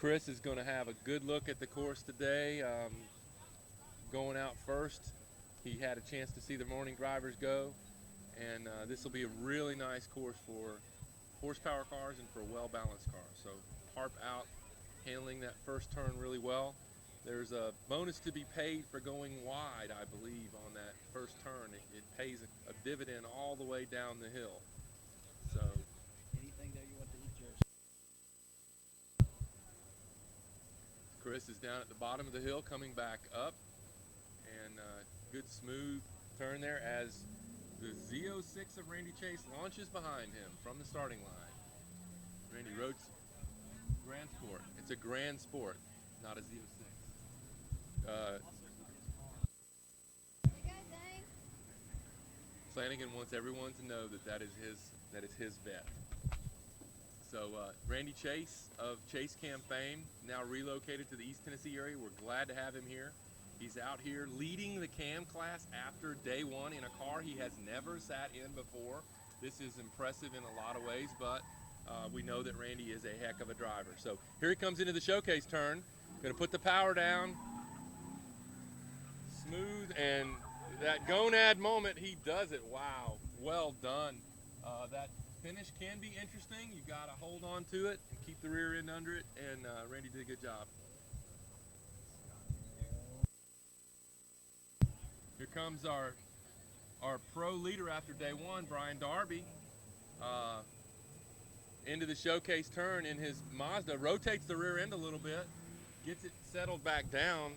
Chris is going to have a good look at the course today. Going out first, he had a chance to see the morning drivers go, and this will be a really nice course for horsepower cars and for well-balanced cars. So harp out, handling that first turn really well. There's a bonus to be paid for going wide, I believe, on that first turn. It pays a dividend all the way down the hill. So anything there you want to eat yours. Chris is down at the bottom of the hill coming back up, and good smooth turn there as the Z06 of Randy Chase launches behind him from the starting line. Randy Rhodes, Grand Sport. It's a Grand Sport, not a Z06. Flanagan wants everyone to know that is his vet. So Randy Chase of Chase Cam fame, now relocated to the East Tennessee area. We're glad to have him here. He's out here leading the cam class after day one in a car he has never sat in before. This is impressive in a lot of ways, but we know that Randy is a heck of a driver. So here he comes into the showcase turn. Going to put the power down. Smooth, and that gonad moment, he does it. Wow, well done. That finish can be interesting. You got to hold on to it and keep the rear end under it, and Randy did a good job. Here comes our pro leader after day one, Brian Darby, into the showcase turn in his Mazda, rotates the rear end a little bit, gets it settled back down.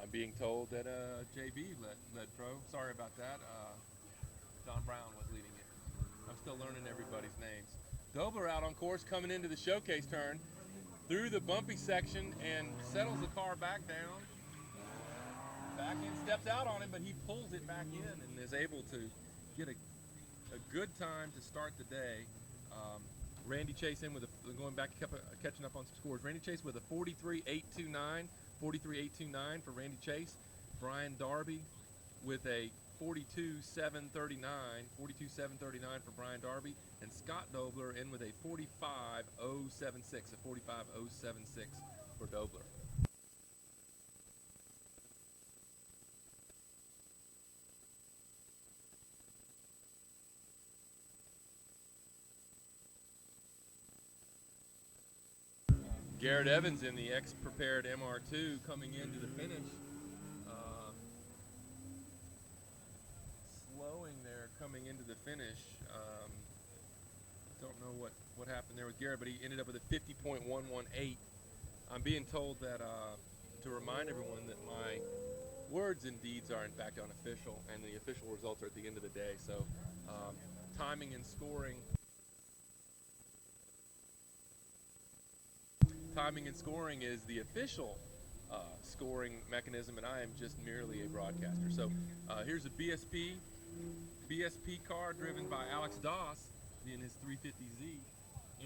I'm being told that JB led pro. Sorry about that. Don Brown was leading it. I'm still learning everybody's names. Dobler out on course coming into the showcase turn through the bumpy section and settles the car back down. Back end steps out on him, but he pulls it back in and is able to get a good time to start the day. Randy Chase in with going back, catching up on some scores. Randy Chase with a 43.829. 43.829 for Randy Chase. Brian Darby with a 42.739. 42.739 for Brian Darby. And Scott Dobler in with a 45.076. A 45.076 for Dobler. Garrett Evans in the X-Prepared MR2 coming into the finish. Slowing there coming into the finish. Don't know what happened there with Garrett, but he ended up with a 50.118. I'm being told that to remind everyone that my words and deeds are in fact unofficial, and the official results are at the end of the day. So timing and scoring. Timing and scoring is the official scoring mechanism, and I am just merely a broadcaster. So here's a BSP car driven by Alex Doss in his 350Z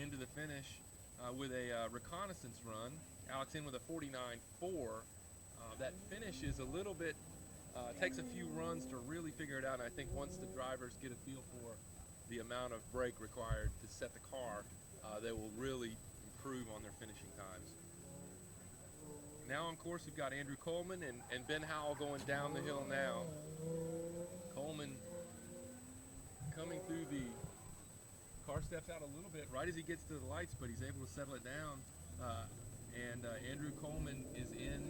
into the finish with a reconnaissance run. Alex in with a 49.4. That finish is a little bit, takes a few runs to really figure it out, and I think once the drivers get a feel for the amount of brake required to set the car, they will really improve on their finishing times. Now on course we've got Andrew Coleman and Ben Howell going down the hill now. Coleman coming through the car, steps out a little bit right as he gets to the lights, but he's able to settle it down. And Andrew Coleman is in.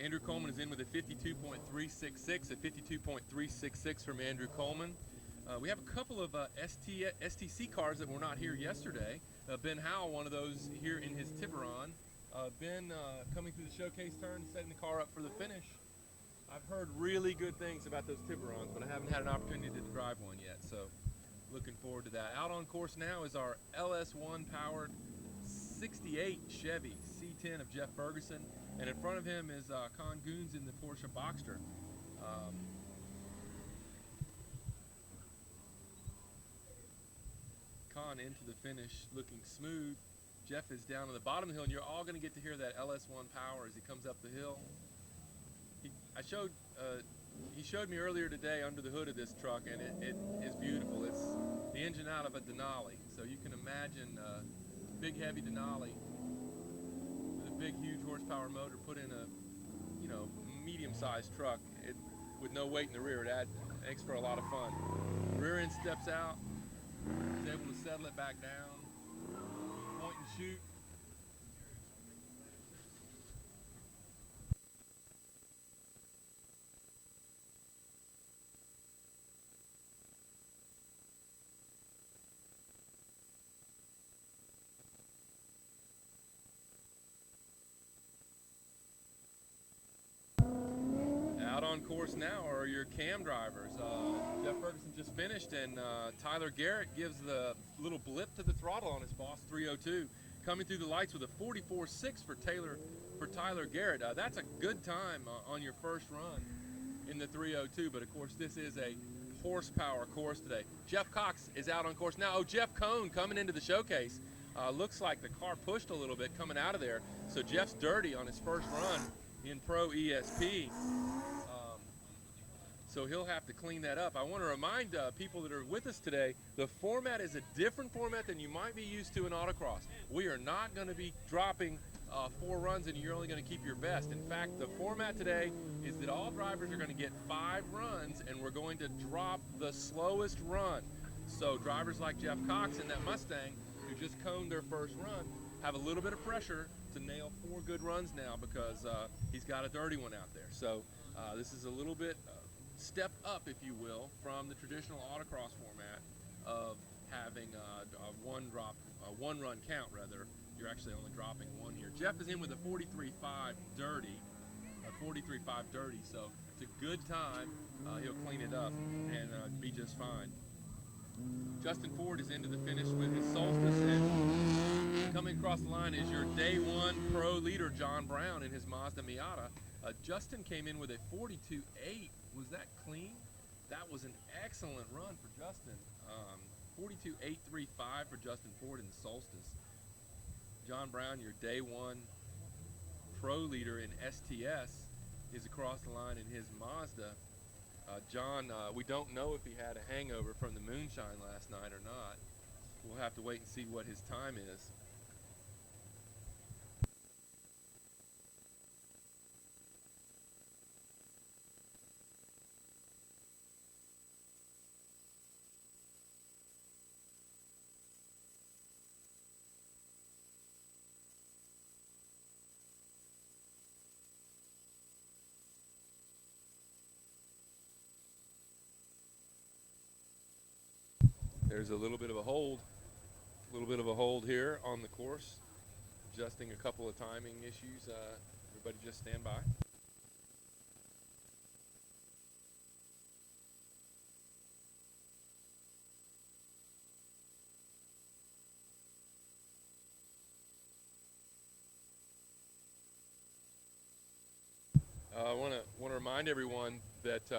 Andrew Coleman is in with a 52.366, a 52.366 from Andrew Coleman. We have a couple of STC cars that were not here yesterday. Ben Howell, one of those here in his Tiburon. Ben coming through the showcase turn, setting the car up for the finish. I've heard really good things about those Tiburons, but I haven't had an opportunity to drive one yet, so looking forward to that. Out on course now is our LS1 powered 68 Chevy C10 of Jeff Ferguson, and in front of him is Con Goons in the Porsche Boxster. Con into the finish looking smooth. Jeff is down on the bottom of the hill, and you're all going to get to hear that LS1 power as he comes up the hill. He showed me earlier today under the hood of this truck, and it is beautiful. It's the engine out of a Denali, so you can imagine a big heavy Denali with a big huge horsepower motor put in a medium-sized truck with no weight in the rear. That makes for a lot of fun. Rear end steps out, is able to settle it back down, point and shoot. Out on course now are your cam drivers. Jeff Ferguson just finished, and Tyler Garrett gives the little blip to the throttle on his Boss 302, coming through the lights with a 44.6 for Tyler Garrett. That's a good time on your first run in the 302, but of course this is a horsepower course today. Jeff Cox is out on course now. Oh, Jeff Cohn coming into the showcase. Looks like the car pushed a little bit coming out of there, so Jeff's dirty on his first run in Pro ESP. So he'll have to clean that up. I want to remind people that are with us today, the format is a different format than you might be used to in autocross. We are not going to be dropping 4 runs and you're only going to keep your best. In fact, the format today is that all drivers are going to get 5 runs, and we're going to drop the slowest run. So drivers like Jeff Cox in that Mustang, who just coned their first run, have a little bit of pressure to nail 4 good runs now, because he's got a dirty one out there. So this is a little bit step up, if you will, from the traditional autocross format of having a one run count. Rather, you're actually only dropping 1 here. Jeff is in with a 43.5 dirty, so it's a good time. He'll clean it up and be just fine. Justin Ford is into the finish with his Solstice, and coming across the line is your day 1 pro leader, John Brown, in his Mazda Miata. Justin came in with a 42.8. Was that clean? That was an excellent run for Justin. 42.835 for Justin Ford in the Solstice. John Brown, your day 1 pro leader in STS, is across the line in his Mazda. John, we don't know if he had a hangover from the moonshine last night or not. We'll have to wait and see what his time is. There's a little bit of a hold here on the course. Adjusting a couple of timing issues. Everybody just stand by. I want to remind everyone that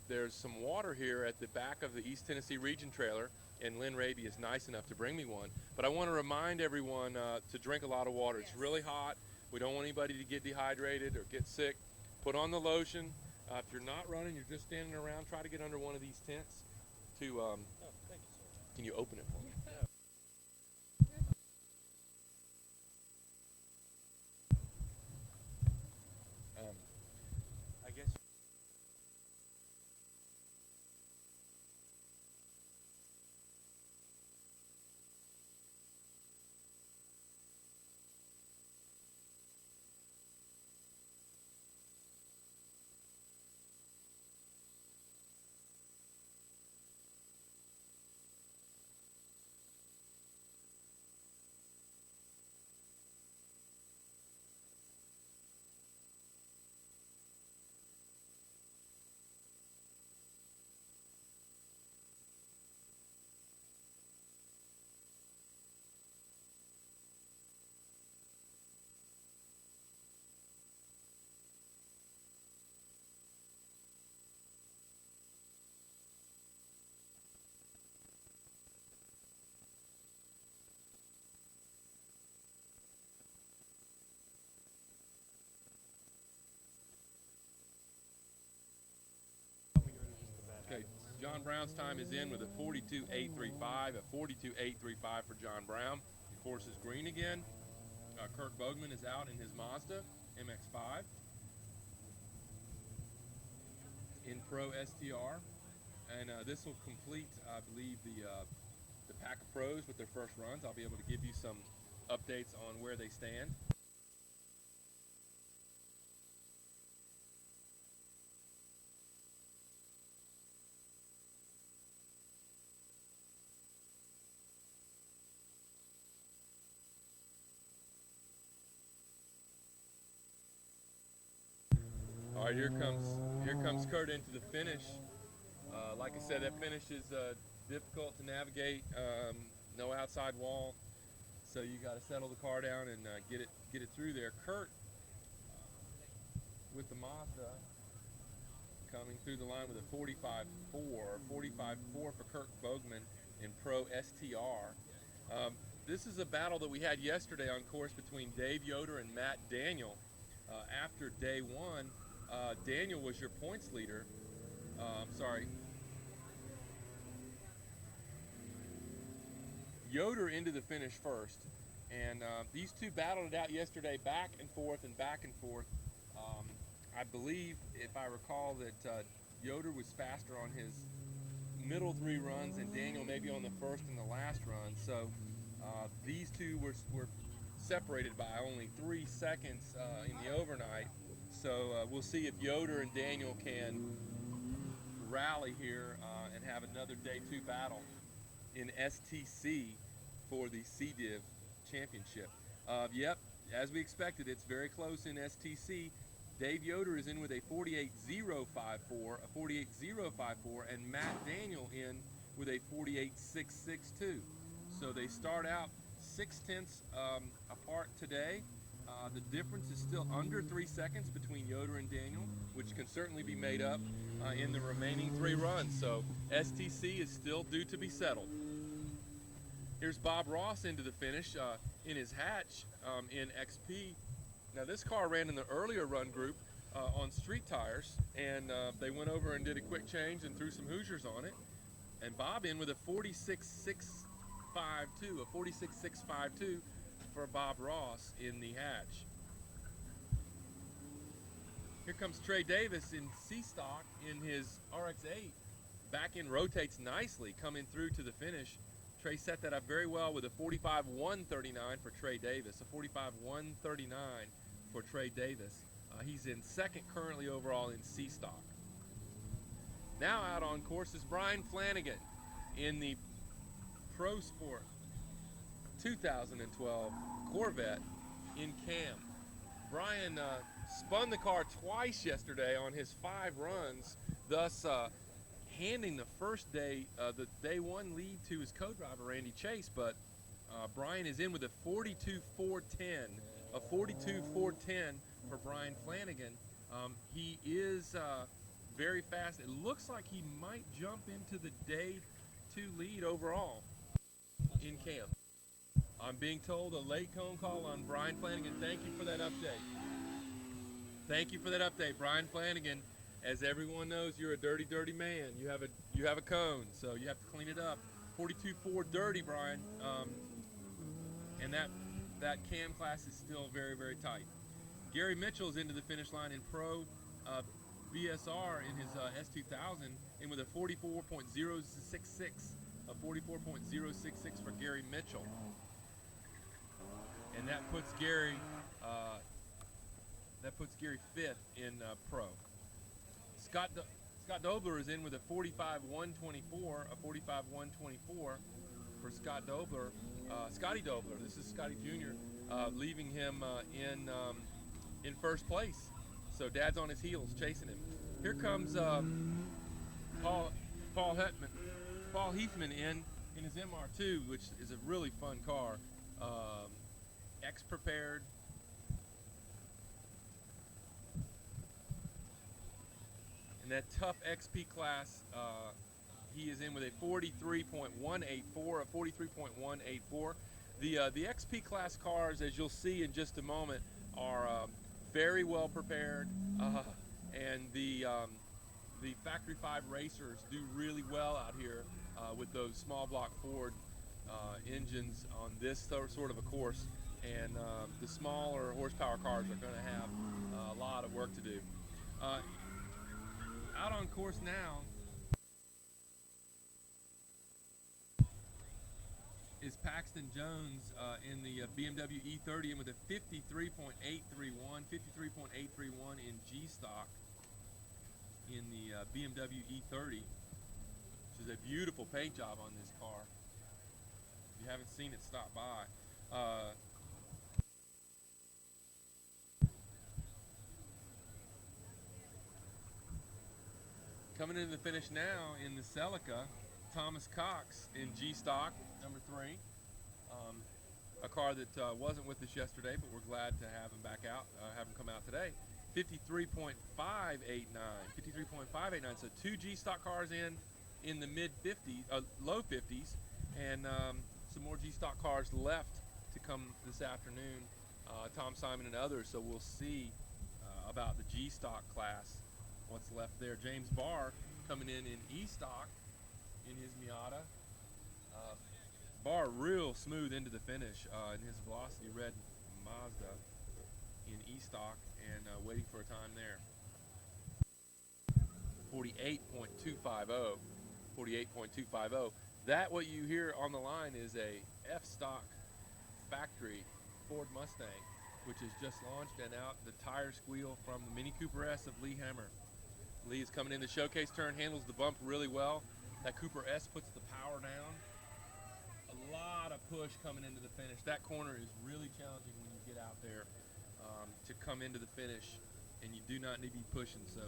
there's some water here at the back of the East Tennessee Region trailer, and Lynn Raby is nice enough to bring me one. But I want to remind everyone to drink a lot of water. It's really hot. We don't want anybody to get dehydrated or get sick. Put on the lotion. If you're not running, you're just standing around, try to get under one of these tents to, Oh, thank you, sir. can you open it for me? I guess. John Brown's time is in with a 42.835, a 42.835 for John Brown. The course is green again. Kirk Bogman is out in his Mazda MX-5 in Pro STR, and this will complete, I believe, the pack of pros with their first runs. I'll be able to give you some updates on where they stand. All right, here comes Kurt into the finish. Like I said, that finish is difficult to navigate. No outside wall, so you got to settle the car down and get it through there. Kurt with the Mazda coming through the line with a 45.4 for Kirk Bogman in Pro STR. This is a battle that we had yesterday on course between Dave Yoder and Matt Daniel. After day one, Daniel was your points leader. Yoder into the finish first, and these two battled it out yesterday, back and forth. I believe, if I recall, that Yoder was faster on his middle three runs and Daniel maybe on the first and the last run. So these two were separated by only 3 seconds in the overnight. So we'll see if Yoder and Daniel can rally here and have another day two battle in STC for the SEDiv championship. Yep, as we expected, it's very close in STC. Dave Yoder is in with a 48.054, and Matt Daniel in with a 48.662. So they start out 0.6 apart today. The difference is still under 3 seconds between Yoder and Daniel, which can certainly be made up in the remaining 3 runs. So STC is still due to be settled. Here's Bob Ross into the finish in his hatch in XP. Now this car ran in the earlier run group on street tires, and they went over and did a quick change and threw some Hoosiers on it. And Bob in with a 46.652 for Bob Ross in the hatch. Here comes Trey Davis in C-Stock in his RX-8. Back end rotates nicely coming through to the finish. Trey set that up very well with a 45.139 for Trey Davis, a 45.139 for Trey Davis. He's in second currently overall in C-Stock. Now out on course is Brian Flanagan in the Pro Sport 2012 Corvette in Cam. Brian spun the car twice yesterday on his 5 runs, thus handing the first day, the day one lead to his co-driver Randy Chase. But Brian is in with a 42.410, a 42.410 for Brian Flanagan. He is very fast. It looks like he might jump into the day 2 lead overall in Cam. I'm being told a late cone call on Brian Flanagan. Thank you for that update. Thank you for that update, Brian Flanagan. As everyone knows, you're a dirty, dirty man. You have a cone, so you have to clean it up. 42.4 dirty, Brian. And that cam class is still very, very tight. Gary Mitchell's into the finish line in Pro BSR in his S2000, in with a 44.066, a 44.066 for Gary Mitchell. And that puts Gary 5th in Pro. Scott Dobler is in with a 45.124, a 45.124 for Scott Dobler. Scotty Dobler, this is Scotty Jr., leaving him in first place. So Dad's on his heels, chasing him. Here comes Paul Heathman in his MR2, which is a really fun car. X-prepared. And that tough XP class, he is in with a 43.184, a 43.184. The XP class cars, as you'll see in just a moment, are very well prepared, and the the Factory 5 racers do really well out here with those small block Ford engines on this sort of a course, and the smaller horsepower cars are going to have a lot of work to do. Out on course now is Paxton Jones in the BMW E30 with a 53.831 in G-Stock in the BMW E30, which is a beautiful paint job on this car. If you haven't seen it, stop by. Coming into the finish now in the Celica, Thomas Cox in G-Stock, number 3. A car that wasn't with us yesterday, but we're glad to have him back out, have him come out today. 53.589, so 2 G-Stock cars in the mid-50s, low 50s, and some more G-Stock cars left to come this afternoon, Tom Simon and others, so we'll see about the G-Stock class, what's left there. James Barr coming in E-Stock in his Miata. Barr real smooth into the finish in his Velocity Red Mazda in E-Stock, and waiting for a time there. 48.250. 48.250. That, what you hear on the line, is a F-Stock factory Ford Mustang, which is just launched and out. The tire squeal from the Mini Cooper S of Lee Hammer. Lee is coming in the showcase turn, handles the bump really well. That Cooper S puts the power down. A lot of push coming into the finish. That corner is really challenging when you get out there to come into the finish, and you do not need to be pushing. So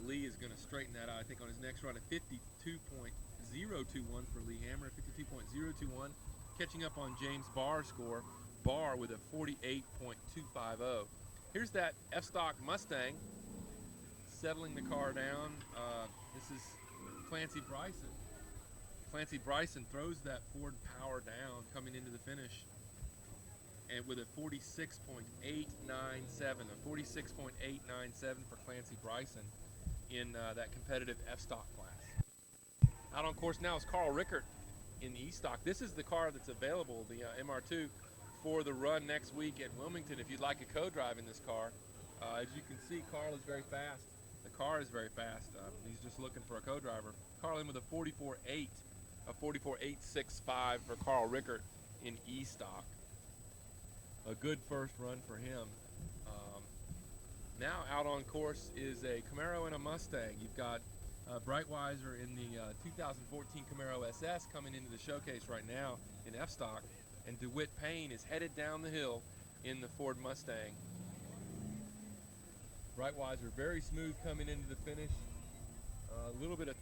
Lee is going to straighten that out, I think, on his next run at 52.021 for Lee Hammer, 52.021, catching up on James Barr's score. Barr with a 48.250. Here's that F-Stock Mustang settling the car down. This is Clancy Bryson. Clancy Bryson throws that Ford power down coming into the finish, and with a 46.897, a 46.897 for Clancy Bryson in that competitive F-Stock class. Out on course now is Carl Rickert in the E-Stock. This is the car that's available, the MR2, for the run next week at Wilmington. If you'd like a co-drive in this car, as you can see, Carl is very fast. The car is very fast. He's just looking for a co-driver. Carl in with a 44.8, a 44.865 for Carl Rickert in E-Stock. A good first run for him. Now out on course is a Camaro and a Mustang. You've got Breitweiser in the 2014 Camaro SS coming into the showcase right now in F-Stock, and DeWitt Payne is headed down the hill in the Ford Mustang. Breitweiser very smooth coming into the finish. A little bit of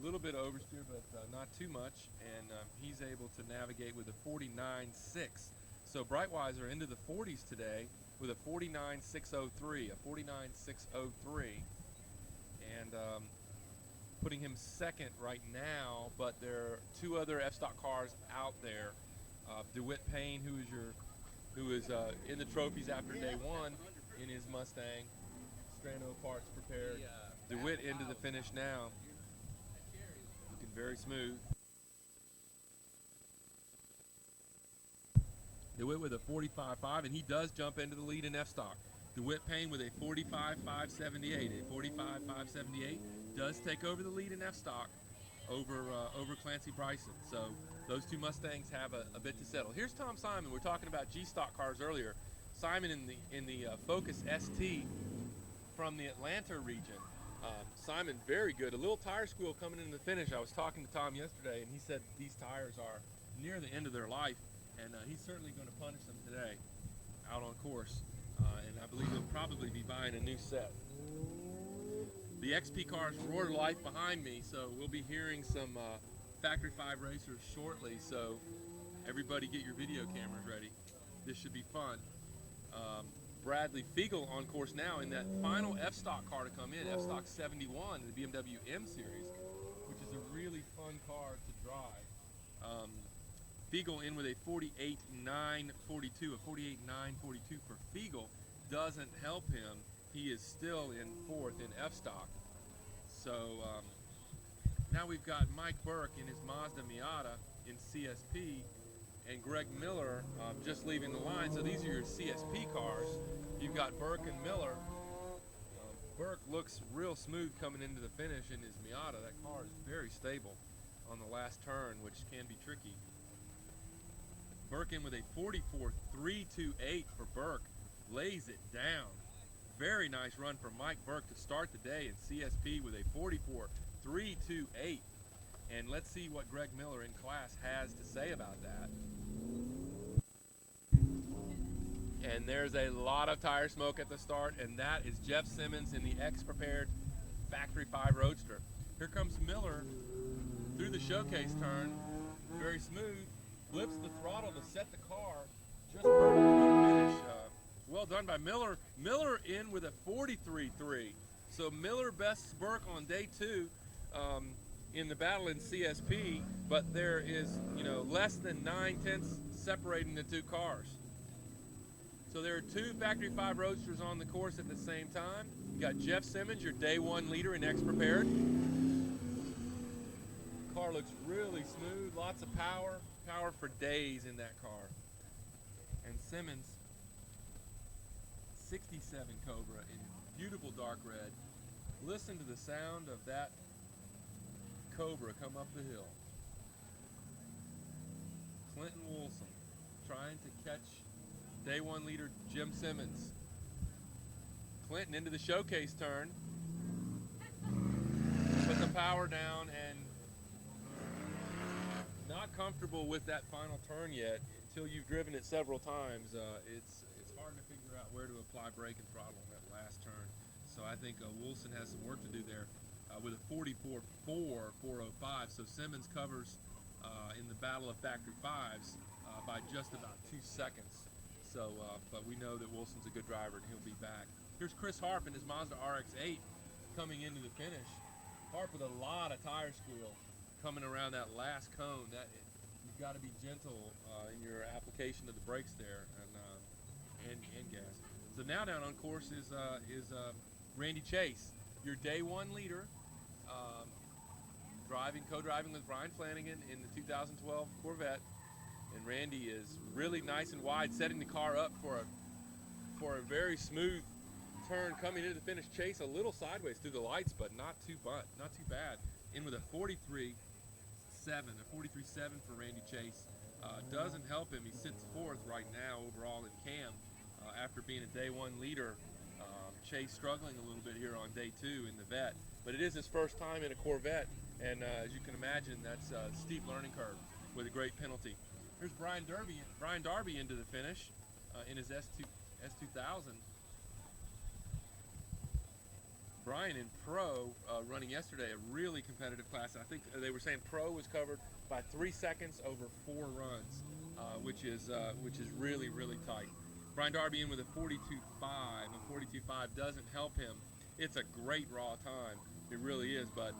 oversteer, but not too much, and he's able to navigate with a 49.6. So Breitweiser into the 40s today with a 49.603, a 49.603, and putting him second right now. But there are 2 other F-Stock cars out there. DeWitt Payne, who is in the trophies after day 1 in his Mustang. Strano parts prepared. DeWitt into the finish now, looking very smooth. DeWitt with a 45.5, and he does jump into the lead in F-Stock. DeWitt Payne with a 45.578. A 45.578 does take over the lead in F-Stock over Clancy Bryson. So those 2 Mustangs have a bit to settle. Here's Tom Simon. We're talking about G-Stock cars earlier. Simon in the Focus ST from the Atlanta region. Simon, very good. A little tire squeal coming into the finish. I was talking to Tom yesterday, and he said these tires are near the end of their life, and he's certainly going to punish them today out on course, and I believe he'll probably be buying a new set. The XP cars roar to life behind me, so we'll be hearing some Factory 5 racers shortly, so everybody get your video cameras ready. This should be fun. Bradley Fiegel on course now in that final F-Stock car to come in, F-Stock 71 in the BMW M Series, which is a really fun car to drive. Fiegel in with a 48.942, a 48.942 for Fiegel doesn't help him. He is still in 4th in F-Stock. So now we've got Mike Burke in his Mazda Miata in CSP, and Greg Miller just leaving the line. So these are your CSP cars. You've got Burke and Miller. Burke looks real smooth coming into the finish in his Miata. That car is very stable on the last turn, which can be tricky. Burke in with a 44.328 for Burke, lays it down. Very nice run for Mike Burke to start the day in CSP with a 44.328. And let's see what Greg Miller in class has to say about that. And there's a lot of tire smoke at the start, and that is Jeff Simmons in the X-Prepared Factory 5 Roadster. Here comes Miller through the showcase turn, very smooth, flips the throttle to set the car just perfect for the finish. Well done by Miller. Miller in with a 43.3. So Miller bests Burke on day 2 in the battle in CSP, but there is, less than 9/10 separating the two cars. So there are 2 Factory 5 Roadsters on the course at the same time. You got Jeff Simmons, your day 1 leader in X-Prepared. Car looks really smooth, lots of power for days in that car. And Simmons, 67 Cobra in beautiful dark red. Listen to the sound of that Cobra come up the hill. Clinton Wilson trying to catch day 1 leader Jim Simmons. Clinton into the showcase turn. Put the power down and not comfortable with that final turn yet. Until you've driven it several times, it's hard to figure out where to apply brake and throttle on that last turn. So I think Wilson has some work to do there with a 44.405. So Simmons covers in the battle of Factory 5s by just about 2 seconds. So, but we know that Wilson's a good driver and he'll be back. Here's Chris Harp in his Mazda RX-8 coming into the finish. Harp with a lot of tire squeal coming around that last cone. You've got to be gentle in your application of the brakes there and gas. So now down on course is Randy Chase, your day 1 leader, co-driving with Brian Flanagan in the 2012 Corvette. And Randy is really nice and wide, setting the car up for a very smooth turn coming into the finish. Chase a little sideways through the lights, but not too bad. In with a 43.7 for Randy Chase. Doesn't help him. He sits 4th right now overall in CAM after being a day 1 leader. Chase struggling a little bit here on day 2 in the Vet, but it is his first time in a Corvette, and as you can imagine, that's a steep learning curve with a great penalty. Here's Brian Darby into the finish in his S2000. Brian in Pro running yesterday, a really competitive class. I think they were saying Pro was covered by 3 seconds over 4 runs, which is really, really tight. Brian Darby in with a 42.5. A 42.5 doesn't help him. It's a great raw time, it really is, but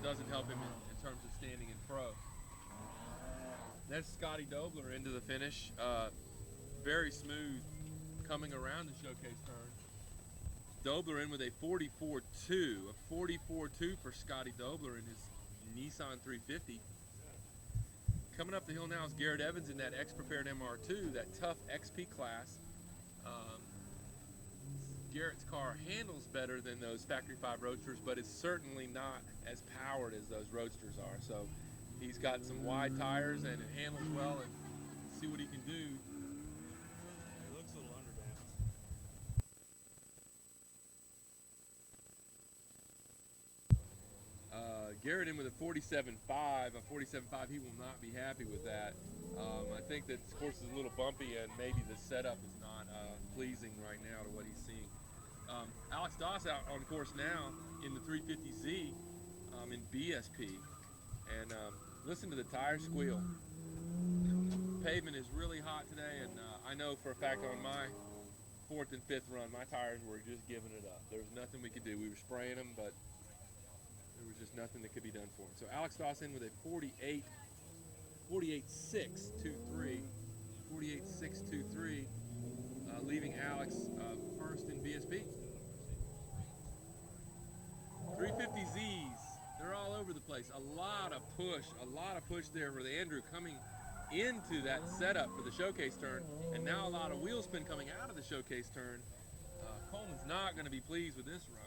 doesn't help him in terms of standing in Pro. There's Scotty Dobler into the finish. Very smooth coming around the showcase turn. Dobler in with a 44.2. A 44.2 for Scotty Dobler in his Nissan 350. Coming up the hill now is Garrett Evans in that X-Prepared MR2, that tough XP class. Garrett's car handles better than those Factory 5 Roadsters, but it's certainly not as powered as those Roadsters are. So he's got some wide tires and it handles well, and see what he can do. It looks a little underdamped. Garrett in with a 47.5. A 47.5, he will not be happy with that. I think that this course is a little bumpy and maybe the setup is not pleasing right now to what he's seeing. Alex Doss out on course now in the 350Z in BSP. And listen to the tire squeal. Pavement is really hot today, and I know for a fact on my 4th and 5th run, my tires were just giving it up. There was nothing we could do. We were spraying them, but there was just nothing that could be done for him. So Alex Doss in with a 48.623. 48.623, leaving Alex first in BSP. 350Zs, they're all over the place. A lot of push there with Andrew coming into that setup for the showcase turn, and now a lot of wheel spin coming out of the showcase turn. Coleman's not going to be pleased with this run.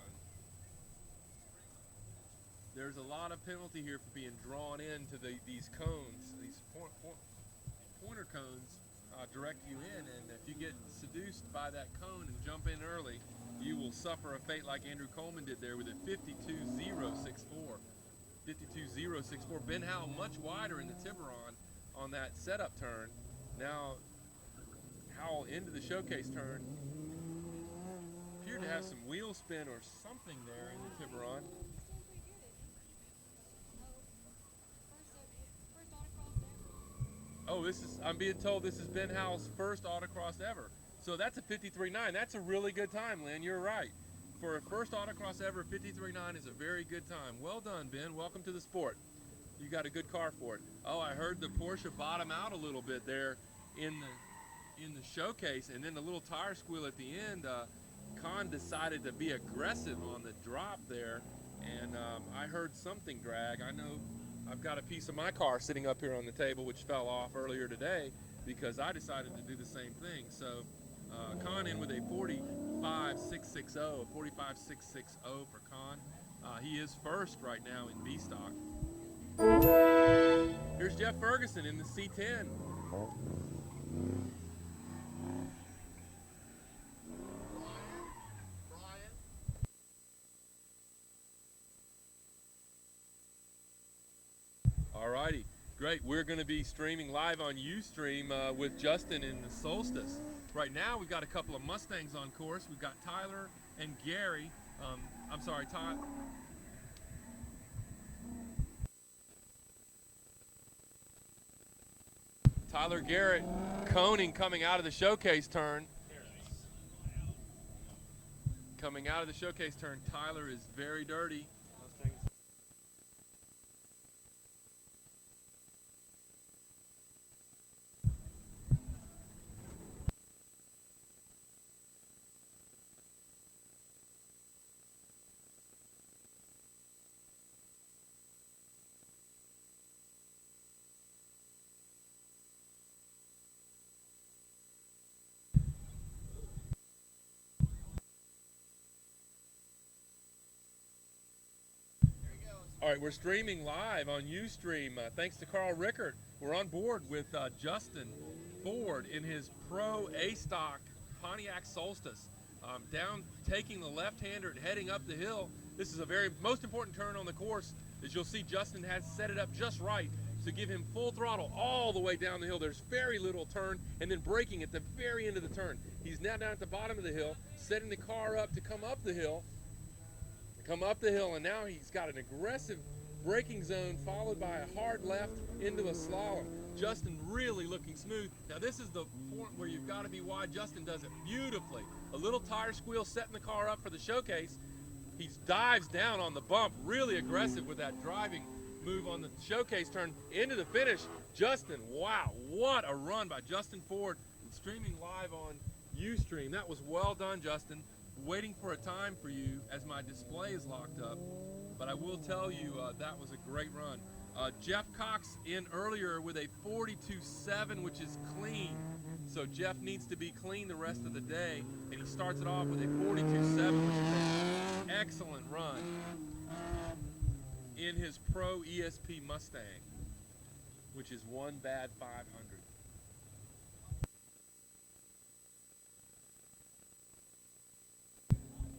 There's a lot of penalty here for being drawn into these cones, these pointer cones direct you in, and if you get seduced by that cone and jump in early, you will suffer a fate like Andrew Coleman did there with a 52.064. 52.064. Ben Howell much wider in the Tiburon on that setup turn. Now Howell into the showcase turn. Appeared to have some wheel spin or something there in the Tiburon. Oh, I'm being told this is Ben Howell's first autocross ever. So that's a 53.9. That's a really good time, Lynn. You're right. For a first autocross ever, 53.9 is a very good time. Well done, Ben. Welcome to the sport. You got a good car for it. Oh, I heard the Porsche bottom out a little bit there in the showcase, and then the little tire squeal at the end. Kahn decided to be aggressive on the drop there, and I heard something drag. I know I've got a piece of my car sitting up here on the table which fell off earlier today because I decided to do the same thing. So Kahn in with a 45.660, 45.660 for Kahn. He is first right now in B stock. Here's Jeff Ferguson in the C10. Alrighty, great. We're going to be streaming live on Ustream with Justin in the Solstice. Right now we've got a couple of Mustangs on course. We've got Tyler and Gary. Tyler Garrett coning coming out of the showcase turn. Coming out of the showcase turn, Tyler is very dirty. All right, we're streaming live on Ustream. Thanks to Carl Rickert. We're on board with Justin Ford in his Pro A-Stock Pontiac Solstice. Down, taking the left-hander and heading up the hill. This is a most important turn on the course. As you'll see, Justin has set it up just right to give him full throttle all the way down the hill. There's very little turn, and then braking at the very end of the turn. He's now down at the bottom of the hill, setting the car up to come up the hill. And now he's got an aggressive braking zone followed by a hard left into a slalom. Justin really looking smooth. Now this is the point where you've got to be wide. Justin does it beautifully. A little tire squeal setting the car up for the showcase. He dives down on the bump, really aggressive with that driving move on the showcase turn into the finish. Justin, wow, what a run by Justin Ford. Streaming live on Ustream. That was well done, Justin. Waiting for a time for you as my display is locked up, but I will tell you that was a great run. Jeff Cox in earlier with a 42.7, which is clean. So Jeff needs to be clean the rest of the day, and he starts it off with a 42.7, which is an excellent run in his Pro ESP Mustang, which is one bad 500.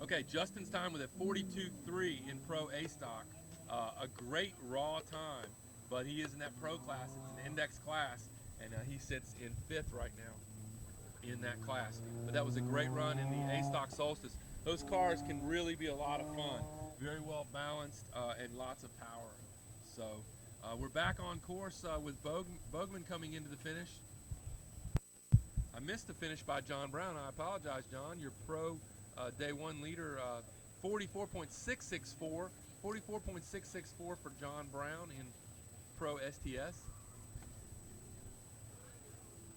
Okay, Justin's time with a 42.3 in Pro A-Stock. A great raw time, but he is in that Pro class. It's an index class, and he sits in 5th right now in that class. But that was a great run in the A-Stock Solstice. Those cars can really be a lot of fun. Very well balanced and lots of power. So we're back on course with Bogman coming into the finish. I missed the finish by John Brown. I apologize, John. Your Pro Day 1 leader, 44.664. 44.664 for John Brown in Pro STS.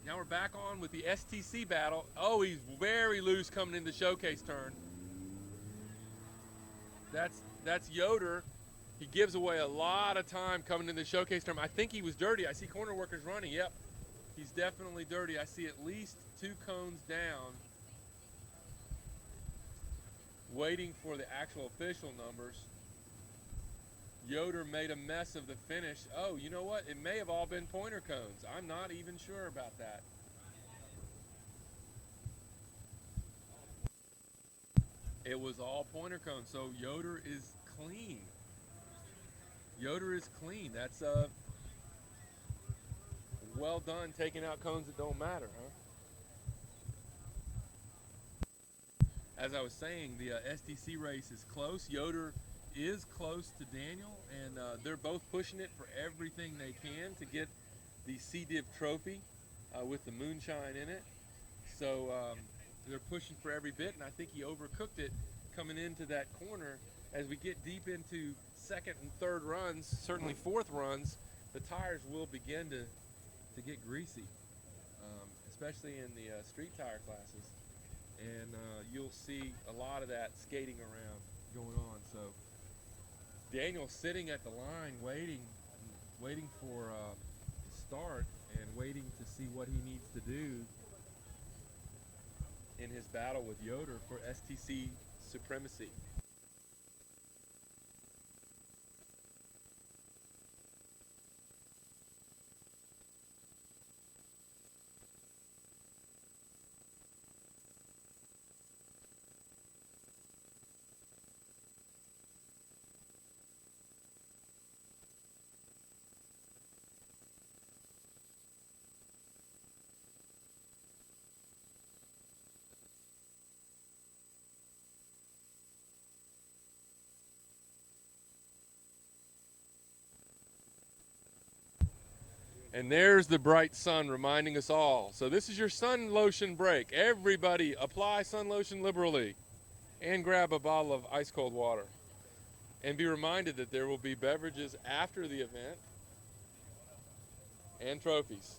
Now we're back on with the STC battle. Oh, he's very loose coming into the showcase turn. That's Yoder. He gives away a lot of time coming in the showcase term. I think he was dirty. I see corner workers running. Yep, he's definitely dirty. I see at least 2 cones down, waiting for the actual official numbers. Yoder made a mess of the finish. Oh, you know what? It may have all been pointer cones. I'm not even sure about that. It was all pointer cones, so Yoder is clean. Yoder is clean. That's well done, taking out cones that don't matter, huh? As I was saying, the STC race is close. Yoder is close to Daniel, and they're both pushing it for everything they can to get the SEDiv trophy with the moonshine in it. So they're pushing for every bit, and I think he overcooked it coming into that corner. As we get deep into second and third runs, certainly fourth runs, the tires will begin to get greasy, especially in the street tire classes. And you'll see a lot of that skating around going on. So Daniel's sitting at the line waiting for start and waiting to see what he needs to do in his battle with Yoder for STC supremacy. And there's the bright sun reminding us all. So this is your sun lotion break. Everybody apply sun lotion liberally and grab a bottle of ice cold water. And be reminded that there will be beverages after the event and trophies.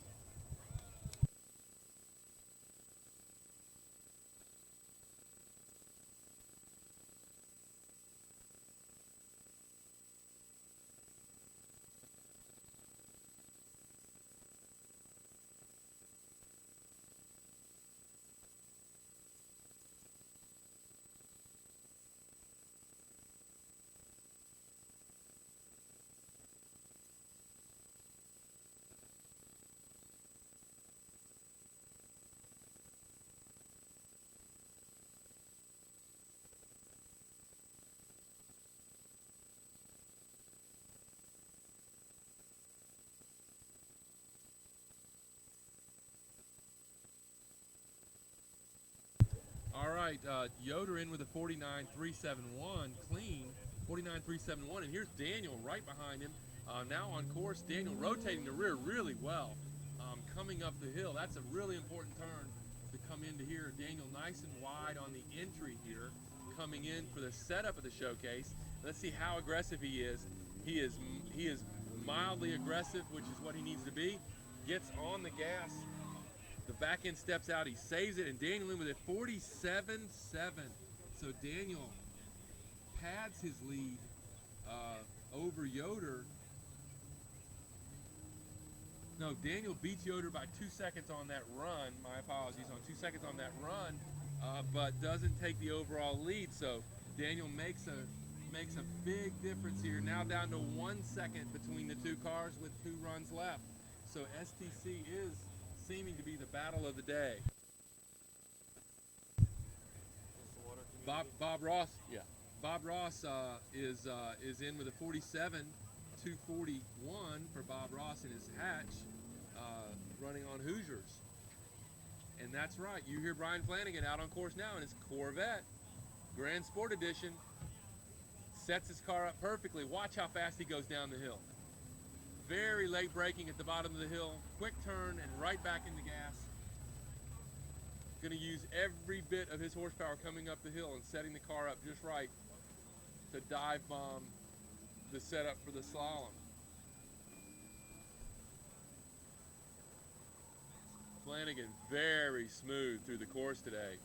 All right, Yoder in with a 49.371 clean, 49.371, and here's Daniel right behind him. Now on course, Daniel rotating the rear really well, coming up the hill. That's a really important turn to come into here. Daniel nice and wide on the entry here, coming in for the setup of the showcase. Let's see how aggressive he is. He is mildly aggressive, which is what he needs to be. Gets on the gas. The back end steps out, he saves it, and Daniel in with a 47.7. So Daniel pads his lead over Yoder. No, Daniel beats Yoder by 2 seconds on that run. My apologies, on 2 seconds on that run, but doesn't take the overall lead. So Daniel makes a big difference here. Now down to 1 second between the two cars with 2 runs left. So STC is seeming to be the battle of the day. Bob Ross, yeah. Bob Ross is in with a 47.241 for Bob Ross in his hatch, running on Hoosiers. And that's right, you hear Brian Flanagan out on course now in his Corvette, Grand Sport Edition. Sets his car up perfectly. Watch how fast he goes down the hill. Very late braking at the bottom of the hill, quick turn and right back in the gas. Going to use every bit of his horsepower coming up the hill and setting the car up just right to dive bomb the setup for the slalom. Flanagan very smooth through the course today.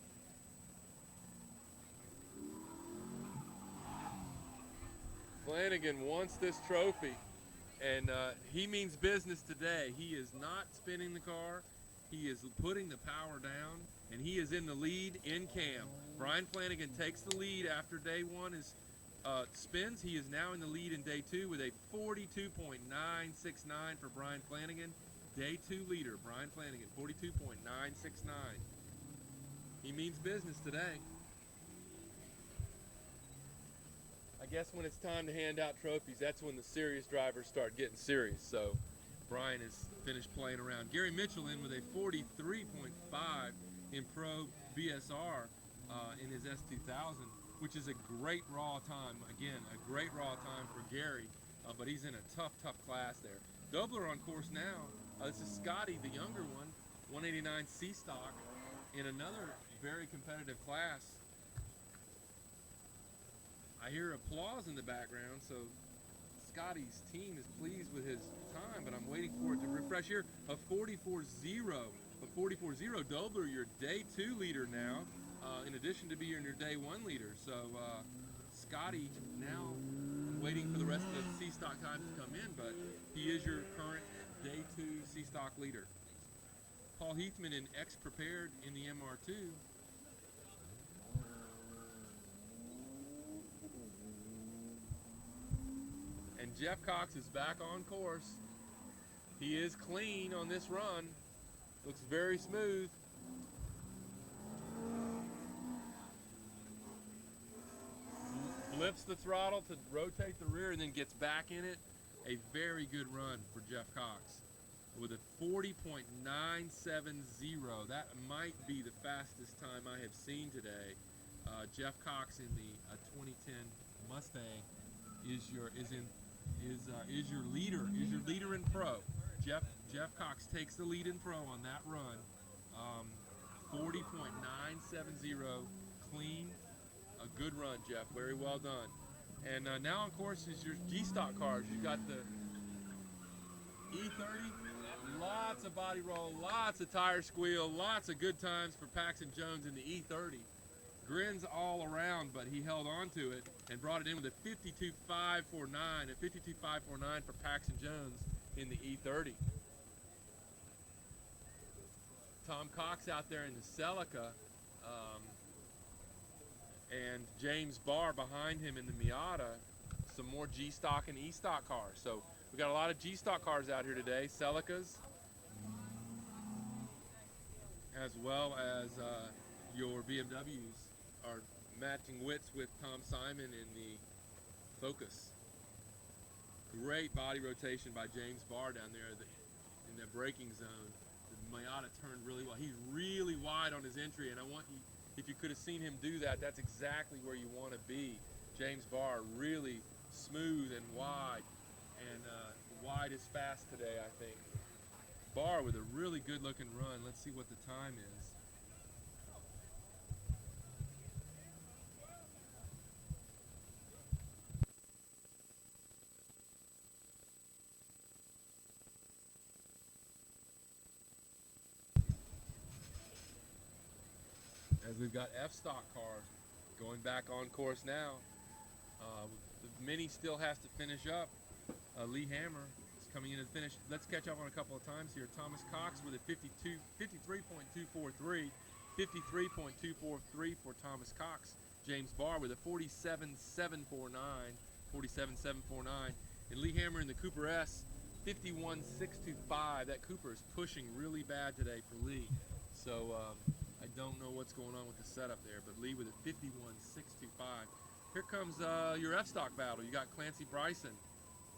Flanagan wants this trophy, and he means business today. He is not spinning the car. He is putting the power down, and he is in the lead in cam. Brian Flanagan takes the lead after day one is spins. He is now in the lead in day two with a 42.969 for Brian Flanagan. Day two leader, Brian Flanagan, 42.969. He means business today. I guess when it's time to hand out trophies, that's when the serious drivers start getting serious. So Brian has finished playing around. Gary Mitchell in with a 43.5 in Pro BSR in his S2000, which is a great raw time. Again, a great raw time for Gary, but he's in a tough class there. Dobler on course now. This is Scotty, the younger one, 189 C stock in another very competitive class. I hear applause in the background, so Scotty's team is pleased with his time, but I'm waiting for it to refresh here. A 44.0. A 44.0. Dobler, your day two leader now, in addition to being your day one leader. So Scotty now waiting for the rest of the C stock times to come in, but he is your current day two C stock leader. Paul Heathman in X prepared in the MR2. And Jeff Cox is back on course. He is clean on this run. Looks very smooth. Flips the throttle to rotate the rear and then gets back in it. A very good run for Jeff Cox with a 40.970. That might be the fastest time I have seen today. Jeff Cox in the 2010 Mustang is your leader in pro. Jeff Cox takes the lead in pro on that run. 40.970 clean. A good run, Jeff. Very well done. And now on course is your G-Stock cars. You've got the E30, lots of body roll, lots of tire squeal, lots of good times for Paxton Jones in the E30. Grins all around, but he held on to it and brought it in with a 52.549, a 52.549 for Paxton Jones in the E30. Tom Cox out there in the Celica, and James Barr behind him in the Miata. Some more G-Stock and E-Stock cars. So we got a lot of G-Stock cars out here today, Celicas, as well as your BMWs are matching wits with Tom Simon in the Focus. Great body rotation by James Barr down there in the braking zone. The Miata turned really well. He's really wide on his entry, and I want you, if you could have seen him do that, that's exactly where you want to be. James Barr, really smooth and wide, and wide is fast today, I think. Barr with a really good looking run. Let's see what the time is. As we've got F-Stock cars going back on course now. The Mini still has to finish up. Lee Hammer is coming in to finish. Let's catch up on a couple of times here. Thomas Cox with a 53.243, 53.243 for Thomas Cox. James Barr with a 47.749, 47.749. And Lee Hammer in the Cooper S, 51.625. That Cooper is pushing really bad today for Lee. So I don't know what's going on with the setup there, but Lee with a 51.625. Here comes your F-Stock battle. You got Clancy Bryson,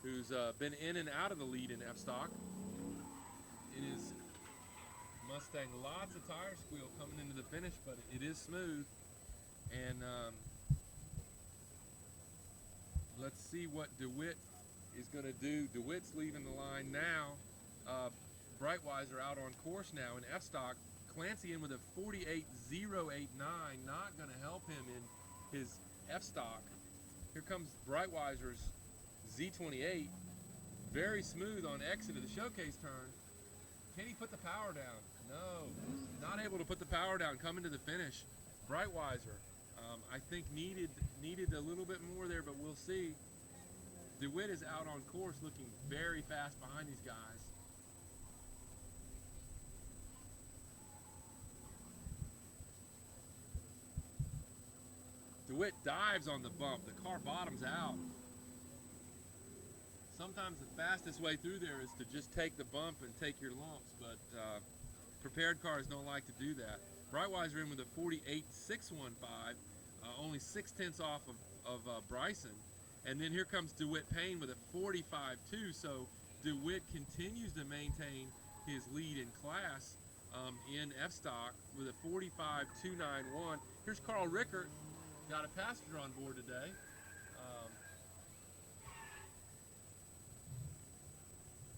who's been in and out of the lead in F-Stock. It is Mustang, lots of tire squeal coming into the finish, but it is smooth. And let's see what DeWitt is going to do. DeWitt's leaving the line now. Breitweiser out on course now in F-Stock. Clancy in with a 48.089, not going to help him in his F-Stock. Here comes Breitweiser's Z28, very smooth on exit of the showcase turn. Can he put the power down? No, not able to put the power down coming to the finish. Breitweiser, I think needed a little bit more there, but we'll see. DeWitt is out on course looking very fast behind these guys. DeWitt dives on the bump. The car bottoms out. Sometimes the fastest way through there is to just take the bump and take your lumps, but prepared cars don't like to do that. Brightwise are in with a 48.615, only 0.6 off of Bryson. And then here comes DeWitt Payne with a 45.2, so DeWitt continues to maintain his lead in class in F-Stock with a 45.291. Here's Carl Rickert, got a passenger on board today.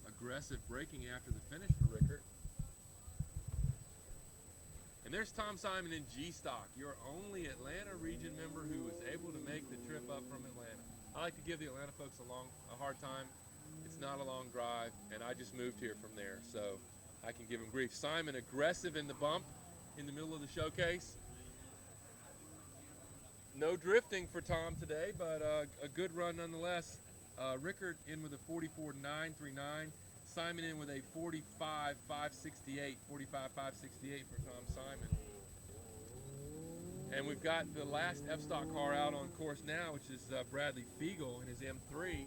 Aggressive braking after the finish for Rickert. And there's Tom Simon in G-Stock, your only Atlanta region member who was able to make the trip up from Atlanta. I like to give the Atlanta folks a hard time. It's not a long drive, and I just moved here from there, so I can give him grief. Simon aggressive in the bump in the middle of the showcase. No drifting for Tom today, but a good run nonetheless. Rickert in with a 44.939. Simon in with a 45.568. 45.568 for Tom Simon. And we've got the last F-Stock car out on course now, which is Bradley Fiegel in his M3.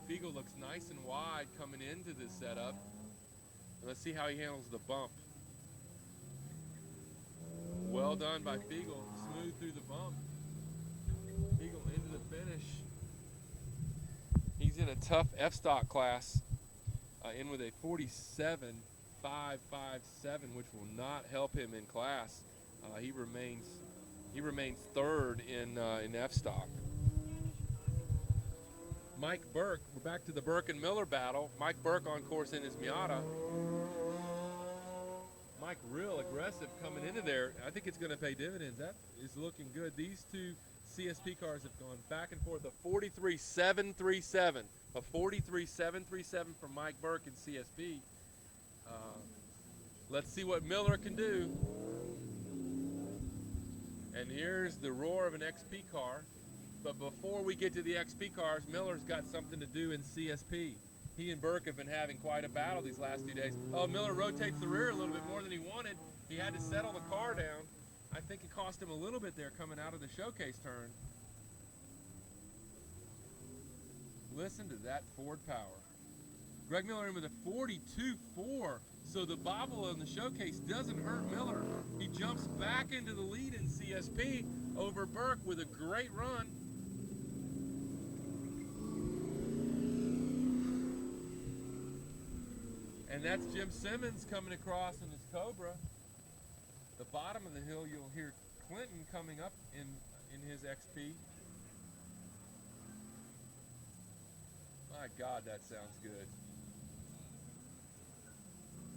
Fiegel looks nice and wide coming into this setup. And let's see how he handles the bump. Well done by Fiegel, smooth through the bump. Fiegel into the finish. He's in a tough F-Stock class, in with a 47.557, which will not help him in class. He remains third in F-Stock. Mike Burke, we're back to the Burke and Miller battle. Mike Burke on course in his Miata. Mike real aggressive coming into there. I think it's going to pay dividends. That is looking good. These two CSP cars have gone back and forth. A 43.737, a 43.737 for Mike Burke in CSP. Let's see what Miller can do. And here's the roar of an XP car. But before we get to the XP cars, Miller's got something to do in CSP. He and Burke have been having quite a battle these last 2 days. Oh, Miller rotates the rear a little bit more than he wanted. He had to settle the car down. I think it cost him a little bit there coming out of the showcase turn. Listen to that Ford power. Greg Miller in with a 42.4. So the bobble on the showcase doesn't hurt Miller. He jumps back into the lead in CSP over Burke with a great run. And that's Jim Simmons coming across in his Cobra. The bottom of the hill, you'll hear Clinton coming up in his XP. My God, that sounds good.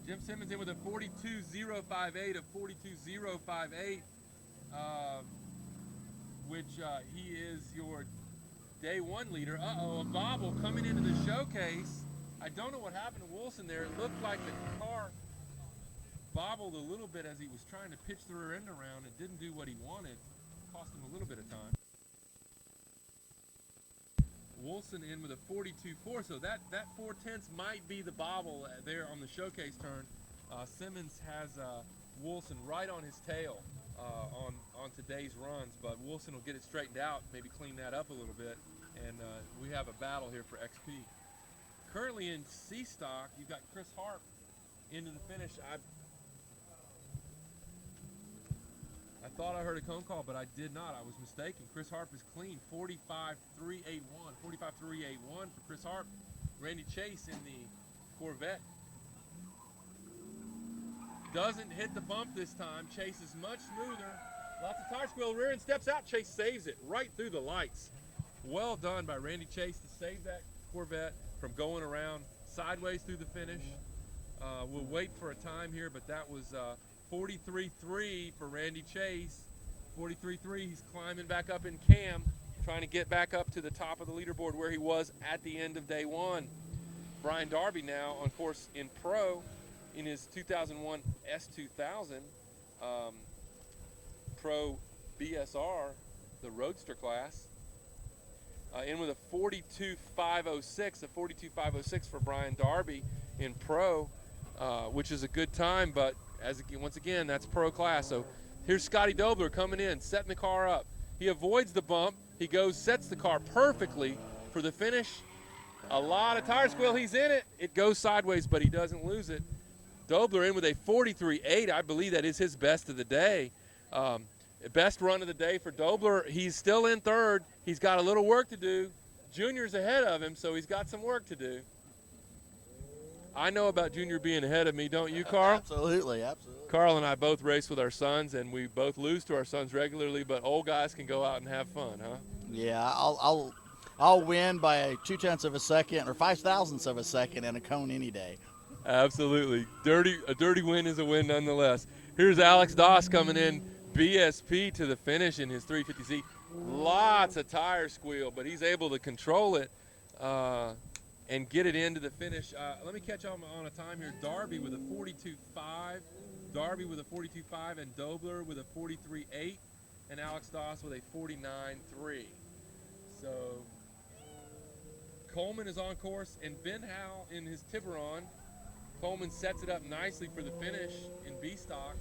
Jim Simmons in with a 42.058, a 42.058, which he is your day one leader. Uh-oh, a bobble coming into the showcase. I don't know what happened to Wilson there. It looked like the car bobbled a little bit as he was trying to pitch the rear end around. It didn't do what he wanted. Cost him a little bit of time. Wilson in with a 42.4, so that 4/10 might be the bobble there on the showcase turn. Simmons has Wilson right on his tail on today's runs, but Wilson will get it straightened out, maybe clean that up a little bit, and we have a battle here for XP. Currently in C-Stock, you've got Chris Harp into the finish. I thought I heard a cone call, but I did not. I was mistaken. Chris Harp is clean, 45.381. 45.381 for Chris Harp. Randy Chase in the Corvette. Doesn't hit the bump this time. Chase is much smoother. Lots of tire squeal rear and steps out. Chase saves it right through the lights. Well done by Randy Chase to save that Corvette from going around sideways through the finish. We'll wait for a time here, but that was 43.3 for Randy Chase. 43.3, he's climbing back up in cam, trying to get back up to the top of the leaderboard where he was at the end of day one. Brian Darby now on course in Pro in his 2001 S2000 Pro BSR, the Roadster class. in with a 42.506, a 42.506 for Brian Darby in pro, which is a good time, but once again, that's pro class. So here's Scotty Dobler coming in, setting the car up. He avoids the bump. He goes, sets the car perfectly for the finish. A lot of tire squeal. He's in it. It goes sideways, but he doesn't lose it. Dobler in with a 43.8. I believe that is his best of the day. Best run of the day for Dobler. He's still in third. He's got a little work to do. Junior's ahead of him, so he's got some work to do. I know about Junior being ahead of me, don't you, Carl? Absolutely, absolutely. Carl and I both race with our sons, and we both lose to our sons regularly, but old guys can go out and have fun, huh? Yeah, I'll win by 0.2 of a second or 0.005 of a second in a cone any day. Absolutely. A dirty win is a win nonetheless. Here's Alex Doss coming in, BSP to the finish in his 350Z. Lots of tire squeal, but he's able to control it and get it into the finish. Let me catch on a time here. Darby with a 42.5. Darby with a 42.5 and Dobler with a 43.8 and Alex Doss with a 49.3. So Coleman is on course and Ben Howe in his Tiburon. Coleman sets it up nicely for the finish in B stock.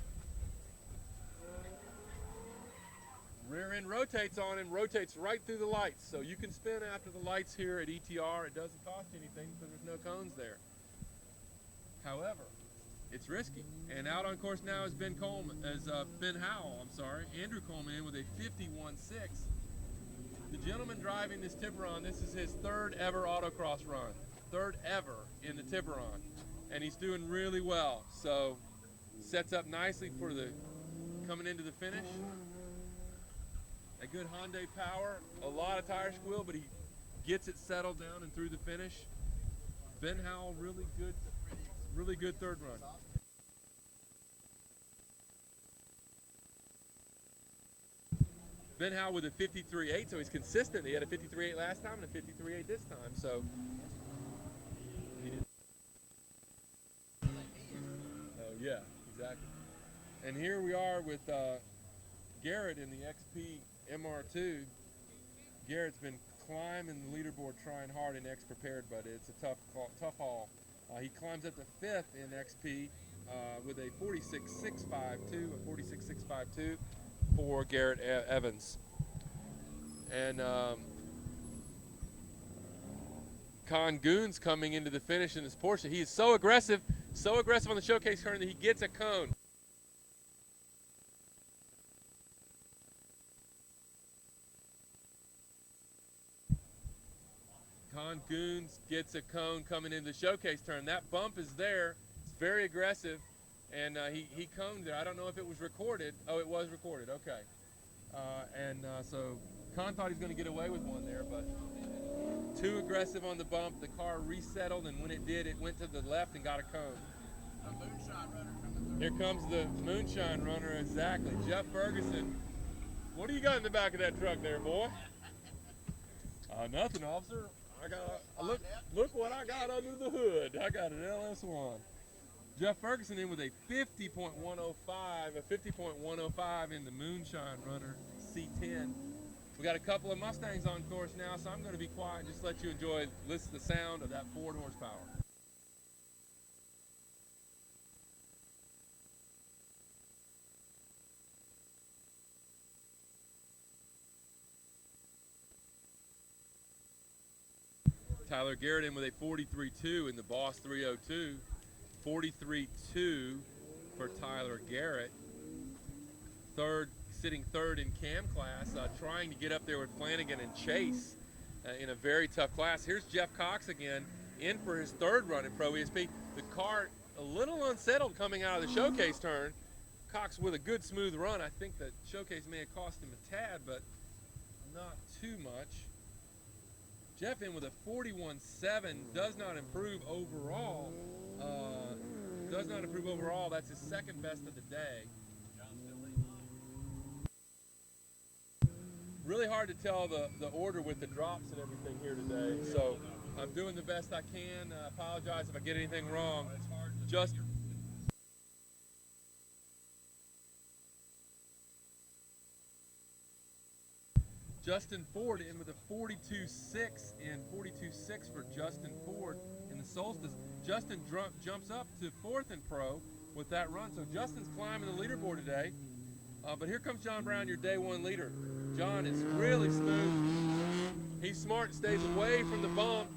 Rear end rotates on him, rotates right through the lights. So you can spin after the lights here at ETR. It doesn't cost you anything because there's no cones there. However, it's risky. And out on course now is Ben Howell, Andrew Coleman in with a 51.6. The gentleman driving this Tiburon, this is his third ever autocross run. Third ever in the Tiburon. And he's doing really well. So sets up nicely for the coming into the finish. A good Hyundai power, a lot of tire squeal, but he gets it settled down and through the finish. Ben Howell, really good third run. Ben Howell with a 53.8, so he's consistent. He had a 53.8 last time and a 53.8 this time, so. Oh yeah, exactly. And here we are with Garrett in the XP MR2. Garrett's been climbing the leaderboard, trying hard in X Prepared, but it's a tough haul. He climbs up to 5th in XP with a 46.652, a 46.652 for Garrett Evans. And Con Goon's coming into the finish in his Porsche. He is so aggressive on the showcase turn that he gets a cone. Con Goons gets a cone coming into the showcase turn. That bump is there. It's very aggressive, and he coned it. I don't know if it was recorded. Oh, it was recorded. Okay. So Con thought he was going to get away with one there, but too aggressive on the bump. The car resettled, and when it did, it went to the left and got a cone. A moonshine runner coming through. Here comes the moonshine runner, exactly. Jeff Ferguson. What do you got in the back of that truck there, boy? Nothing, officer. I got look what I got under the hood. I got an LS1. Jeff Ferguson in with a 50.105, a 50.105 in the Moonshine Runner C10. We got a couple of Mustangs on course now, so I'm going to be quiet and just let you listen to the sound of that 4 horsepower. Tyler Garrett in with a 43.2 in the Boss 302. 43.2 for Tyler Garrett. Sitting third in cam class, trying to get up there with Flanagan and Chase in a very tough class. Here's Jeff Cox again, in for his third run in Pro ESP. The car a little unsettled coming out of the showcase turn. Cox with a good smooth run. I think the showcase may have cost him a tad, but not too much. Jeff in with a 41.7, does not improve overall. That's his second best of the day. Really hard to tell the order with the drops and everything here today. So I'm doing the best I can. I apologize if I get anything wrong. Just Justin Ford in with a 42.6 and 42.6 for Justin Ford in the Solstice. Justin jumps up to 4th in pro with that run. So Justin's climbing the leaderboard today. But here comes John Brown, your day one leader. John is really smooth. He's smart and stays away from the bump.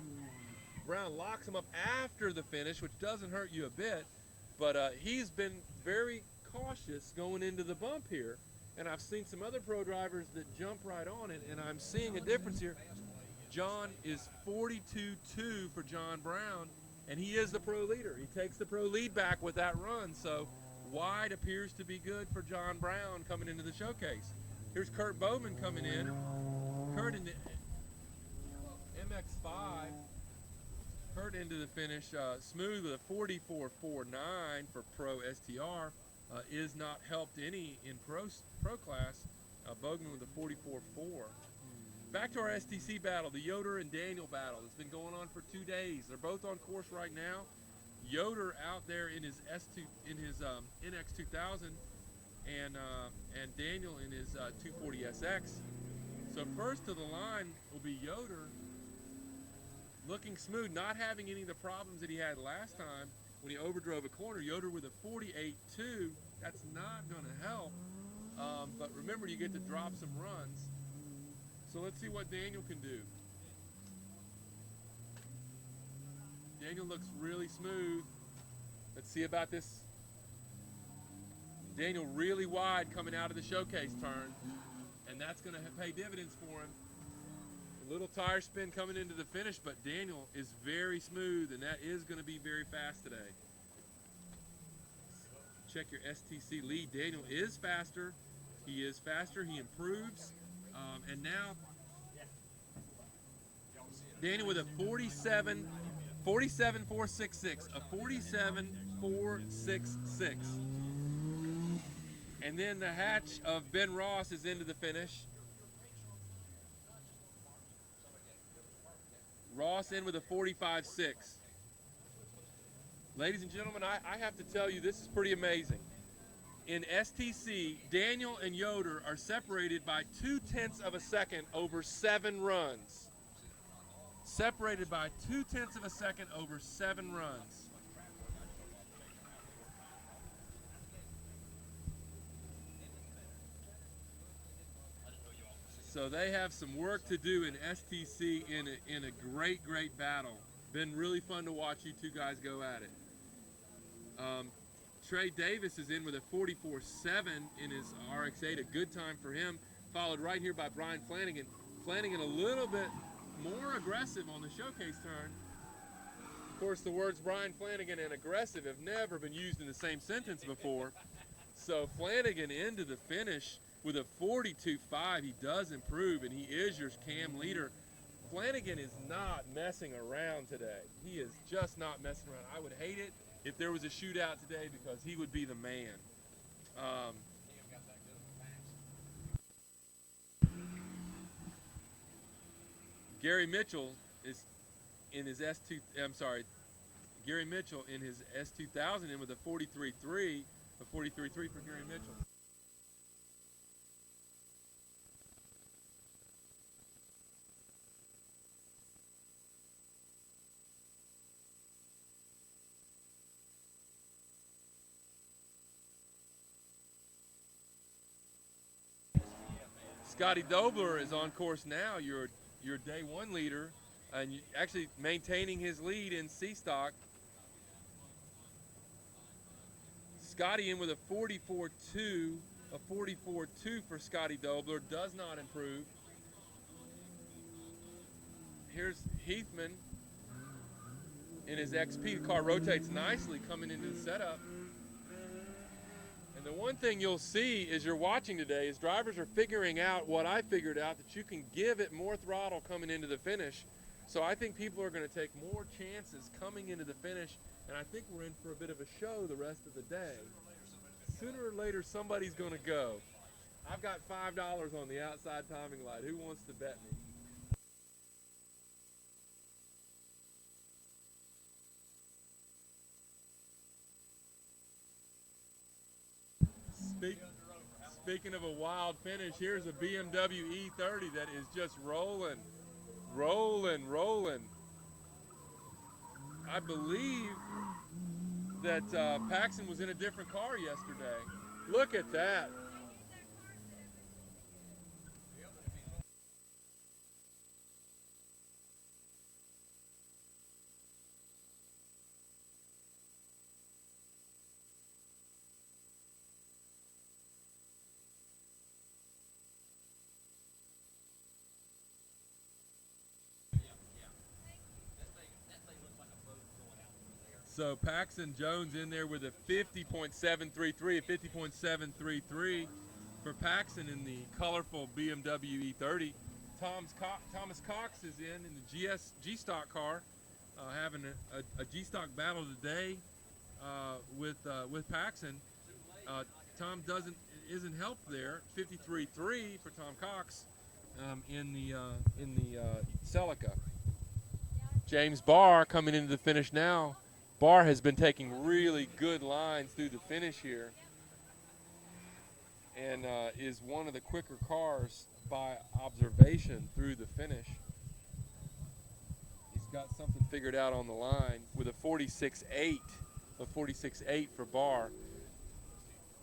Brown locks him up after the finish, which doesn't hurt you a bit. But he's been very cautious going into the bump here. And I've seen some other pro drivers that jump right on it, and I'm seeing a difference here. John is 42.2 for John Brown, and he is the pro leader. He takes the pro lead back with that run, so wide appears to be good for John Brown coming into the showcase. Here's Kurt Bowman coming in. Kurt in the MX-5. Kurt into the finish smooth with a 44.49 for pro STR. Is not helped any in pro class. Bogman with a 44.4. Back to our STC battle, the Yoder and Daniel battle. It's been going on for 2 days. They're both on course right now. Yoder out there in his NX 2000, and Daniel in his 240 SX. So first to the line will be Yoder, looking smooth, not having any of the problems that he had last time when he overdrove a corner. Yoder with a 48.2. That's not going to help. But remember, you get to drop some runs. So let's see what Daniel can do. Daniel looks really smooth. Let's see about this. Daniel really wide coming out of the showcase turn, and that's going to pay dividends for him. A little tire spin coming into the finish, but Daniel is very smooth, and that is going to be very fast today. Check your STC lead. Daniel is faster. He is faster. He improves. And now Daniel with a 47.466, a 47.466. And then the hatch of Ben Ross is into the finish. Ross in with a 45.6. Ladies and gentlemen, I have to tell you, this is pretty amazing. In STC, Daniel and Yoder are separated by 0.2 of a second over 7 runs. Separated by 0.2 of a second over 7 runs. So they have some work to do in STC in a great, great battle. Been really fun to watch you two guys go at it. Trey Davis is in with a 44.7 in his RX-8, a good time for him. Followed right here by Brian Flanagan. Flanagan a little bit more aggressive on the showcase turn. Of course, the words Brian Flanagan and aggressive have never been used in the same sentence before. So Flanagan into the finish with a 42.5. He does improve, and he is your cam leader. Flanagan is not messing around today. He is just not messing around. I would hate it if there was a shootout today, because he would be the man. Gary Mitchell is in his Gary Mitchell in his S2000 in with a 43.3, a 43.3 for Gary Mitchell. Scotty Dobler is on course now, your day one leader, and actually maintaining his lead in C-Stock. Scotty in with a 44.2, a 44.2 for Scotty Dobler, does not improve. Here's Heathman in his XP. The car rotates nicely coming into the setup. The one thing you'll see as you're watching today is drivers are figuring out what I figured out, that you can give it more throttle coming into the finish. So I think people are going to take more chances coming into the finish, and I think we're in for a bit of a show the rest of the day. Sooner or later, somebody's going to go. I've got $5 on the outside timing light. Who wants to bet me? Speaking of a wild finish, here's a BMW E30 that is just rolling, rolling, rolling. I believe that Paxton was in a different car yesterday. Look at that. So Paxton Jones in there with a 50.733, a 50.733 for Paxton in the colorful BMW E30. Thomas Cox is in the G-Stock car, having a G-Stock battle today with Paxton. Tom isn't helped there. 53.3 for Tom Cox in the Celica. James Barr coming into the finish now. Barr has been taking really good lines through the finish here and is one of the quicker cars by observation through the finish. He's got something figured out on the line with a 46.8, a 46.8 for Barr.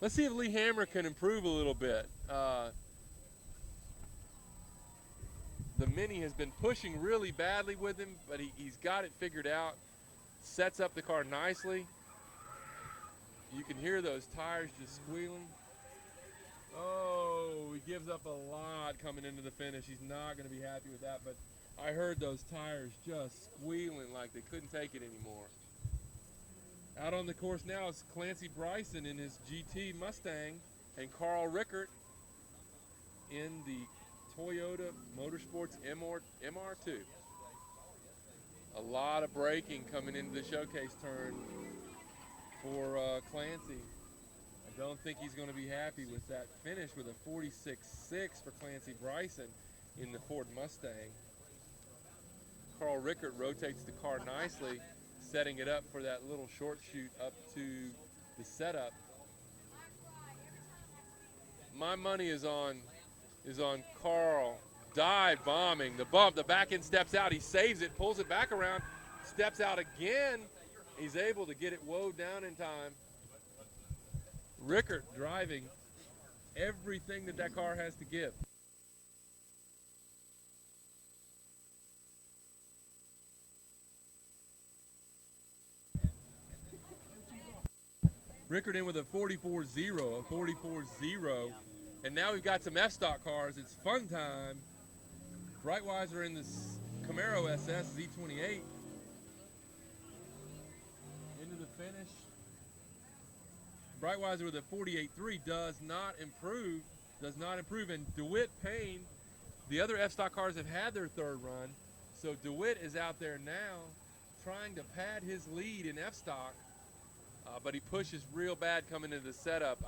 Let's see if Lee Hammer can improve a little bit. The Mini has been pushing really badly with him, but he's got it figured out. Sets up the car nicely. You can hear those tires just squealing. Oh, he gives up a lot coming into the finish. He's not going to be happy with that, but I heard those tires just squealing like they couldn't take it anymore. Out on the course now is Clancy Bryson in his GT Mustang and Carl Rickert in the Toyota Motorsports MR2. A lot of braking coming into the showcase turn for Clancy. I don't think he's going to be happy with that finish with a 46.6 for Clancy Bryson in the Ford Mustang. Carl Rickert rotates the car nicely, setting it up for that little short shoot up to the setup. My money is on Carl. Dive bombing, the bump, the back end steps out, he saves it, pulls it back around, steps out again. He's able to get it woed down in time. Rickert driving everything that car has to give. Rickert in with a 44.0, a 44.0, and now we've got some F-Stock cars. It's fun time. Brightweiser in this Camaro SS Z28 into the finish. Brightweiser with a 48.3 does not improve, and DeWitt Payne, the other F-Stock cars have had their third run, so DeWitt is out there now trying to pad his lead in F-Stock, but he pushes real bad coming into the setup.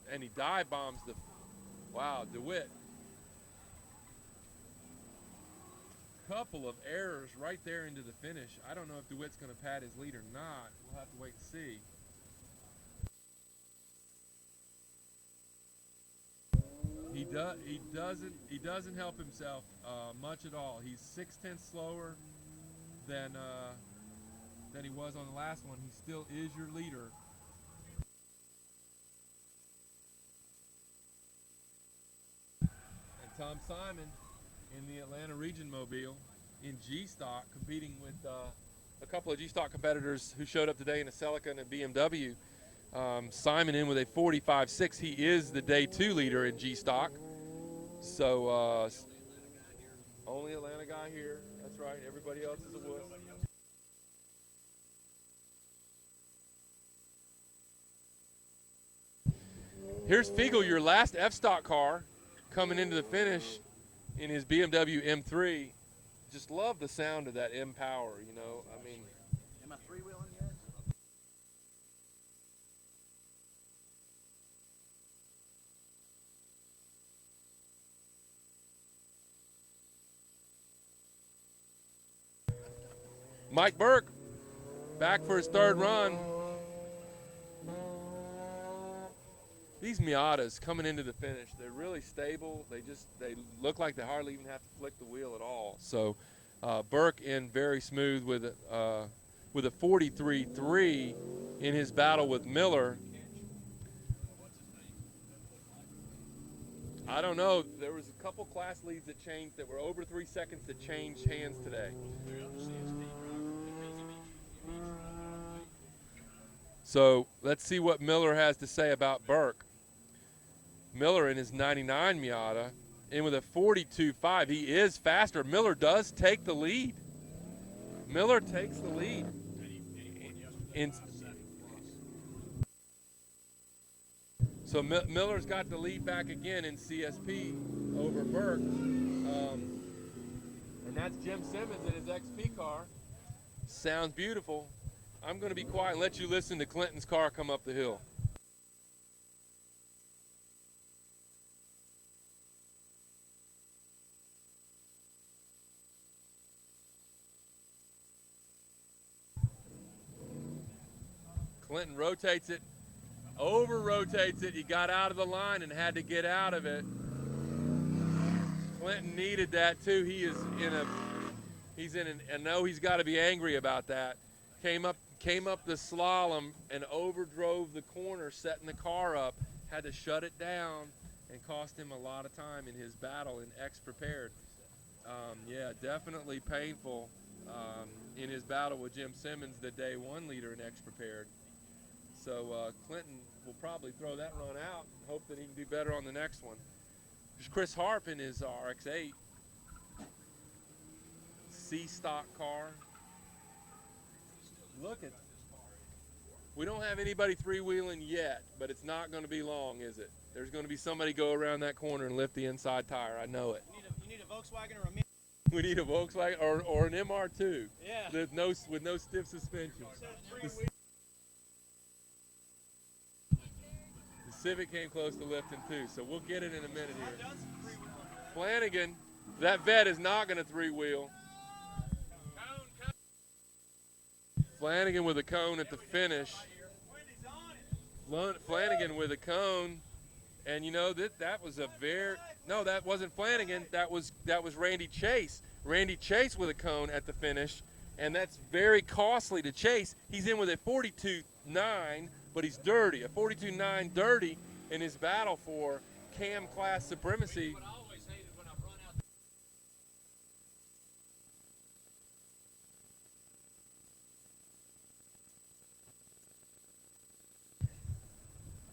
And he dive bombs DeWitt. Couple of errors right there into the finish. I don't know if DeWitt's going to pad his lead or not. We'll have to wait and see. He doesn't help himself much at all. He's 0.6 slower than he was on the last one. He still is your leader. And Tom Simon in the Atlanta Region Mobile in G-Stock, competing with a couple of G-Stock competitors who showed up today in a Celica and a BMW. Simon in with a 45.6. He is the day 2 leader in G-Stock. So only Atlanta guy here. That's right. Everybody else is a wuss. Here's Fiegel, your last F-Stock car, coming into the finish in his BMW M3. Just love the sound of that M Power, you know. I mean, Am I three-wheeling yet? Mike Burke back for his third run. These Miatas coming into the finish, they're really stable. They look like they hardly even have to flick the wheel at all. So Burke in very smooth with a 43.3 in his battle with Miller. I don't know. There was a couple class leads that changed that were over 3 seconds that changed hands today. So let's see what Miller has to say about Burke. Miller in his 99 Miata in with a 42.5. He is faster. Miller does take the lead. Miller takes the lead. So Miller's got the lead back again in CSP over Burke. And that's Jim Simmons in his XP car. Sounds beautiful. I'm going to be quiet and let you listen to Clinton's car come up the hill. Clinton rotates it, over-rotates it. He got out of the line and had to get out of it. Clinton needed that too. I know he's got to be angry about that. Came up the slalom and overdrove the corner, setting the car up. Had to shut it down and cost him a lot of time in his battle in X Prepared. Yeah, definitely painful in his battle with Jim Simmons, the day one leader in X Prepared. So Clinton will probably throw that run out and hope that he can do better on the next one. There's Chris Harp in his RX-8. C-stock car. Look at, we don't have anybody three-wheeling yet, but it's not going to be long, is it? There's going to be somebody go around that corner and lift the inside tire. I know it. You need a Volkswagen or a Mini? We need a Volkswagen or an MR2. Yeah. With no stiff suspension. The Civic came close to lifting too, so we'll get it in a minute here. Flanagan, that vet is not going to three-wheel. Flanagan with a cone at the finish. Flanagan with a cone, and you know that was a no, that wasn't Flanagan. That was Randy Chase. Randy Chase with a cone at the finish, and that's very costly to Chase. He's in with a 42.9, but he's dirty. A 42.9 dirty in his battle for cam class supremacy.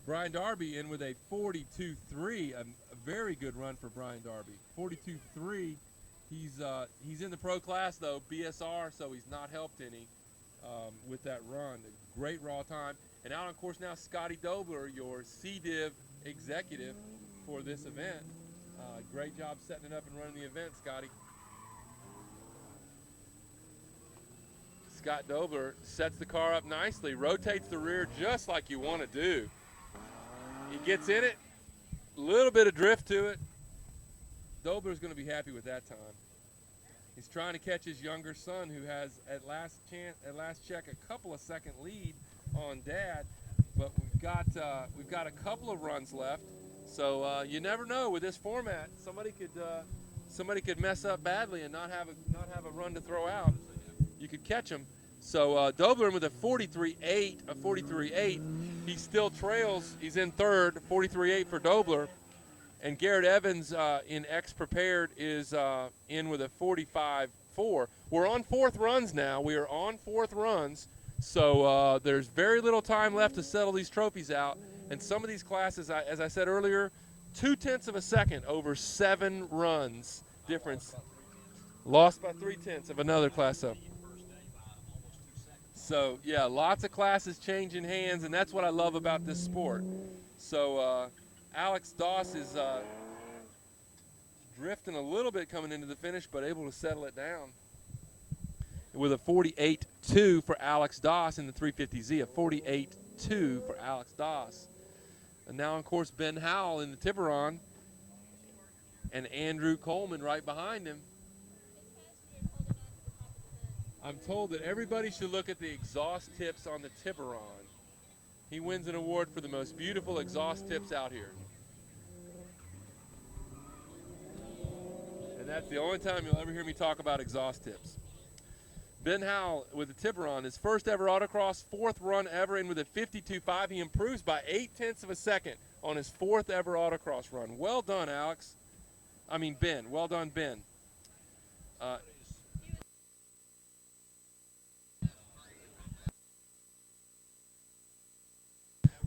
Brian Darby in with a 42.3, a very good run for Brian Darby. 42.3. He's in the pro class though, BSR, so he's not helped any with that run. A great raw time. And out on course now, Scotty Dobler, your SEDiv executive for this event. Great job setting it up and running the event, Scotty. Scott Dobler sets the car up nicely, rotates the rear just like you want to do. He gets in it, a little bit of drift to it. Dobler's going to be happy with that time. He's trying to catch his younger son, who has at last check a couple of second lead on Dad, but we've got a couple of runs left. So you never know with this format. Somebody could mess up badly and not have a run to throw out. You could catch him. So Dobler with a 43.8, he still trails. He's in third, 43.8 for Dobler. And Garrett Evans in X Prepared is in with a 45.4. We're on fourth runs now. We are on fourth runs. So there's very little time left to settle these trophies out. And some of these classes, as I said earlier, 0.2 of a second over 7 runs difference. Lost by 0.3 of another class up. So, yeah, lots of classes changing hands, and that's what I love about this sport. So, Alex Doss is drifting a little bit coming into the finish, but able to settle it down. With a 48.2 for Alex Doss in the 350Z, a 48.2 for Alex Doss. And now, of course, Ben Howell in the Tiburon, and Andrew Coleman right behind him. I'm told that everybody should look at the exhaust tips on the Tiburon. he wins an award for the most beautiful exhaust tips out here. And that's the only time you'll ever hear me talk about exhaust tips. Ben Howell with the tipper on, his first ever autocross, 4th run ever, and with a 52.5, he improves by 0.8 of a second on his 4th ever autocross run. Well done, Alex. I mean, Ben. Well done, Ben.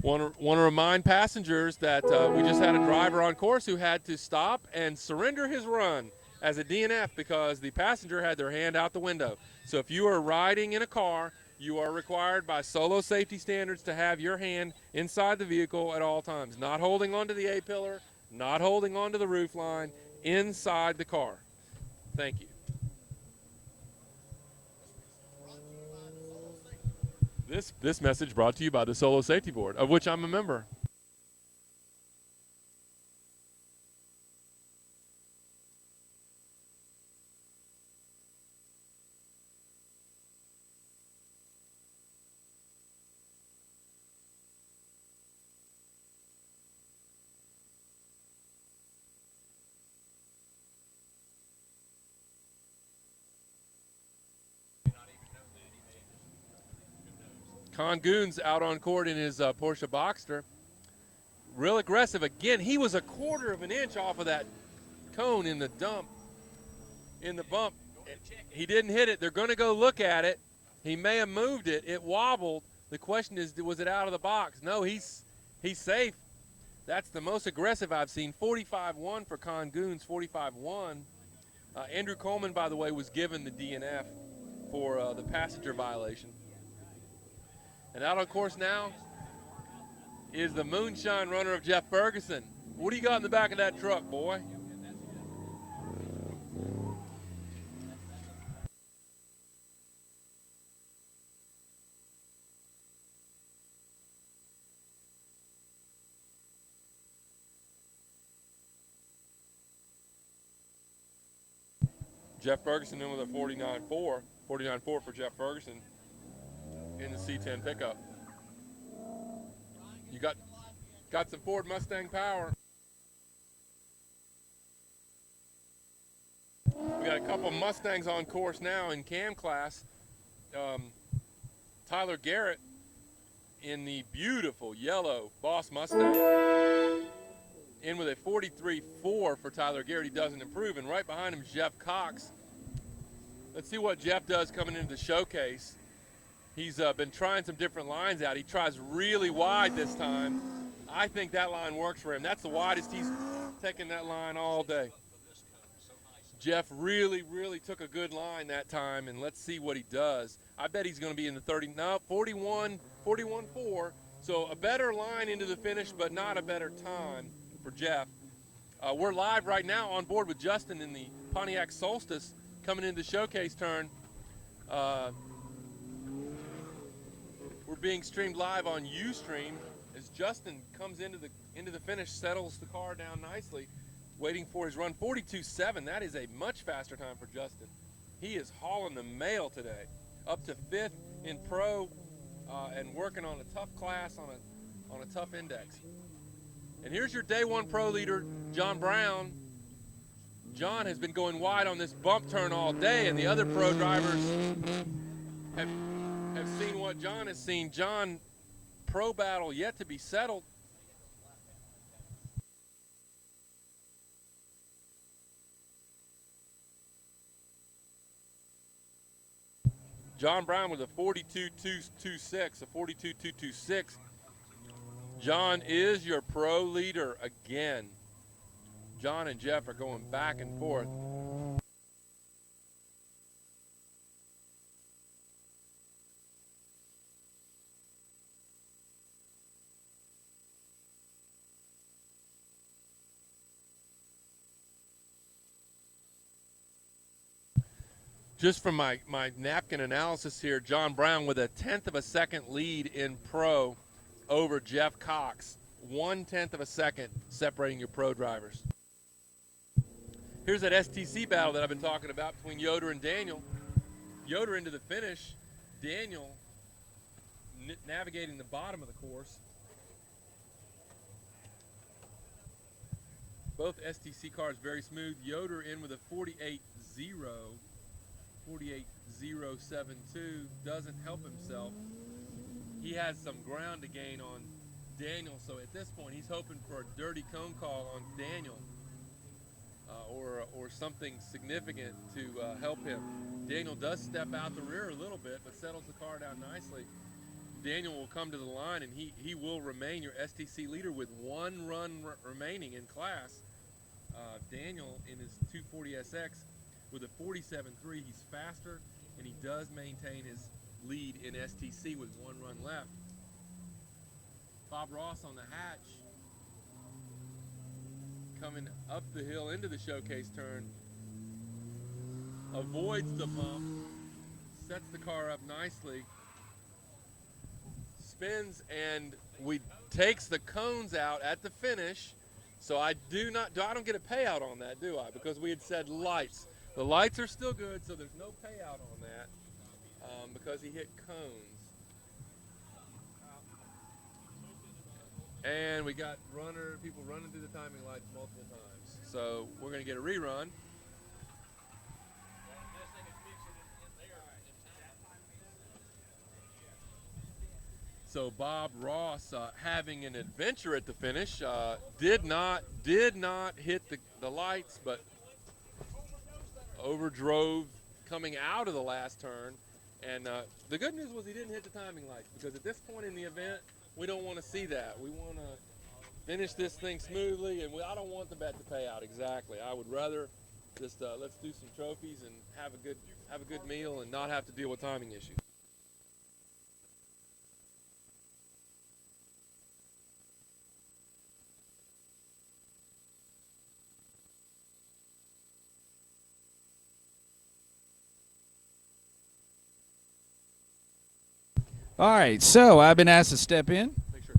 Want to remind passengers that we just had a driver on course who had to stop and surrender his run as a DNF because the passenger had their hand out the window. So if you are riding in a car, you are required by solo safety standards to have your hand inside the vehicle at all times, not holding onto the A-pillar, not holding onto the roof line, inside the car. Thank you. This message brought to you by the Solo Safety Board, of which I'm a member. Con Goons out on court in his Porsche Boxster. Real aggressive. Again, he was a 1/4 of an inch off of that cone in the bump. He didn't hit it. They're going to go look at it. He may have moved it. It wobbled. The question is, was it out of the box? No, he's safe. That's the most aggressive I've seen. 45-1 for Con Goons, 45-1. Andrew Coleman, by the way, was given the DNF for the passenger violation. And out on course now is the moonshine runner of Jeff Ferguson. What do you got in the back of that truck, boy? Jeff Ferguson in with a 49.4. 49.4 for Jeff Ferguson in the C10 pickup. You got some Ford Mustang power. We got a couple Mustangs on course now in cam class. Tyler Garrett in the beautiful yellow Boss Mustang. In with a 43.4 for Tyler Garrett. He doesn't improve. And right behind him is Jeff Cox. Let's see what Jeff does coming into the showcase. He's been trying some different lines out. He tries really wide this time. I think that line works for him. That's the widest he's taken that line all day. Jeff really, really took a good line that time, and let's see what he does. I bet he's going to be in the 41.4. So a better line into the finish, but not a better time for Jeff. We're live right now on board with Justin in the Pontiac Solstice coming into the showcase turn. We're being streamed live on Ustream as Justin comes into the finish, settles the car down nicely, waiting for his run. 42.7. That is a much faster time for Justin. He is hauling the mail today, up to 5th in pro, and working on a tough class on a tough index. And here's your day 1 pro leader, John Brown. John has been going wide on this bump turn all day, and the other pro drivers have seen what John has seen. John, pro battle yet to be settled. John Brown with a 42.226, a 42.226. John is your pro leader again. John and Jeff are going back and forth. Just from my napkin analysis here, John Brown with a 1/10 of a second lead in pro over Jeff Cox. 1/10 of a second separating your pro drivers. Here's that STC battle that I've been talking about between Yoder and Daniel. Yoder into the finish. Daniel navigating the bottom of the course. Both STC cars very smooth. Yoder in with a 48.0, 48.072, doesn't help himself. He has some ground to gain on Daniel, so at this point he's hoping for a dirty cone call on Daniel, or something significant to help him. Daniel does step out the rear a little bit, but settles the car down nicely. Daniel will come to the line, and he will remain your STC leader with one run remaining in class. Daniel in his 240SX with a 47.3, he's faster, and he does maintain his lead in STC with one run left. Bob Ross on the hatch, coming up the hill into the showcase turn, avoids the bump, sets the car up nicely, spins, and takes the cones out at the finish. So I don't get a payout on that, do I? Because we had said lights. The lights are still good, so there's no payout on that because he hit cones. And we got people running through the timing lights multiple times. So we're going to get a rerun. So Bob Ross having an adventure at the finish, did not hit the lights, but overdrove coming out of the last turn. And the good news was he didn't hit the timing lights, because at this point in the event, we don't want to see that. We want to finish this thing smoothly, and I don't want the bet to pay out exactly. I would rather just let's do some trophies and have a good meal and not have to deal with timing issues. All right, so I've been asked to step in. Make sure.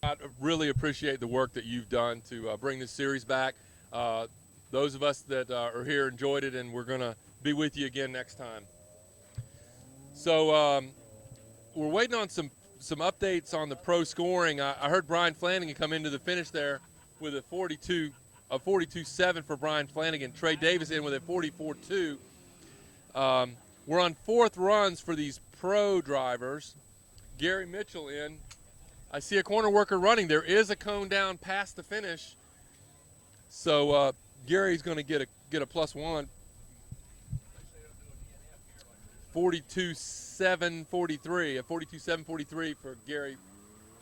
I really appreciate the work that you've done to bring this series back. Those of us that are here enjoyed it, and we're going to be with you again next time. So we're waiting on some updates on the pro scoring. I heard Brian Flanagan come into the finish there with a 42.7 for Brian Flanagan. Trey Davis in with a 44.2. We're on fourth runs for these pro drivers. Gary Mitchell in. I see a corner worker running. There is a cone down past the finish, so Gary's going to get a +1. 42.743, a 42.743 for Gary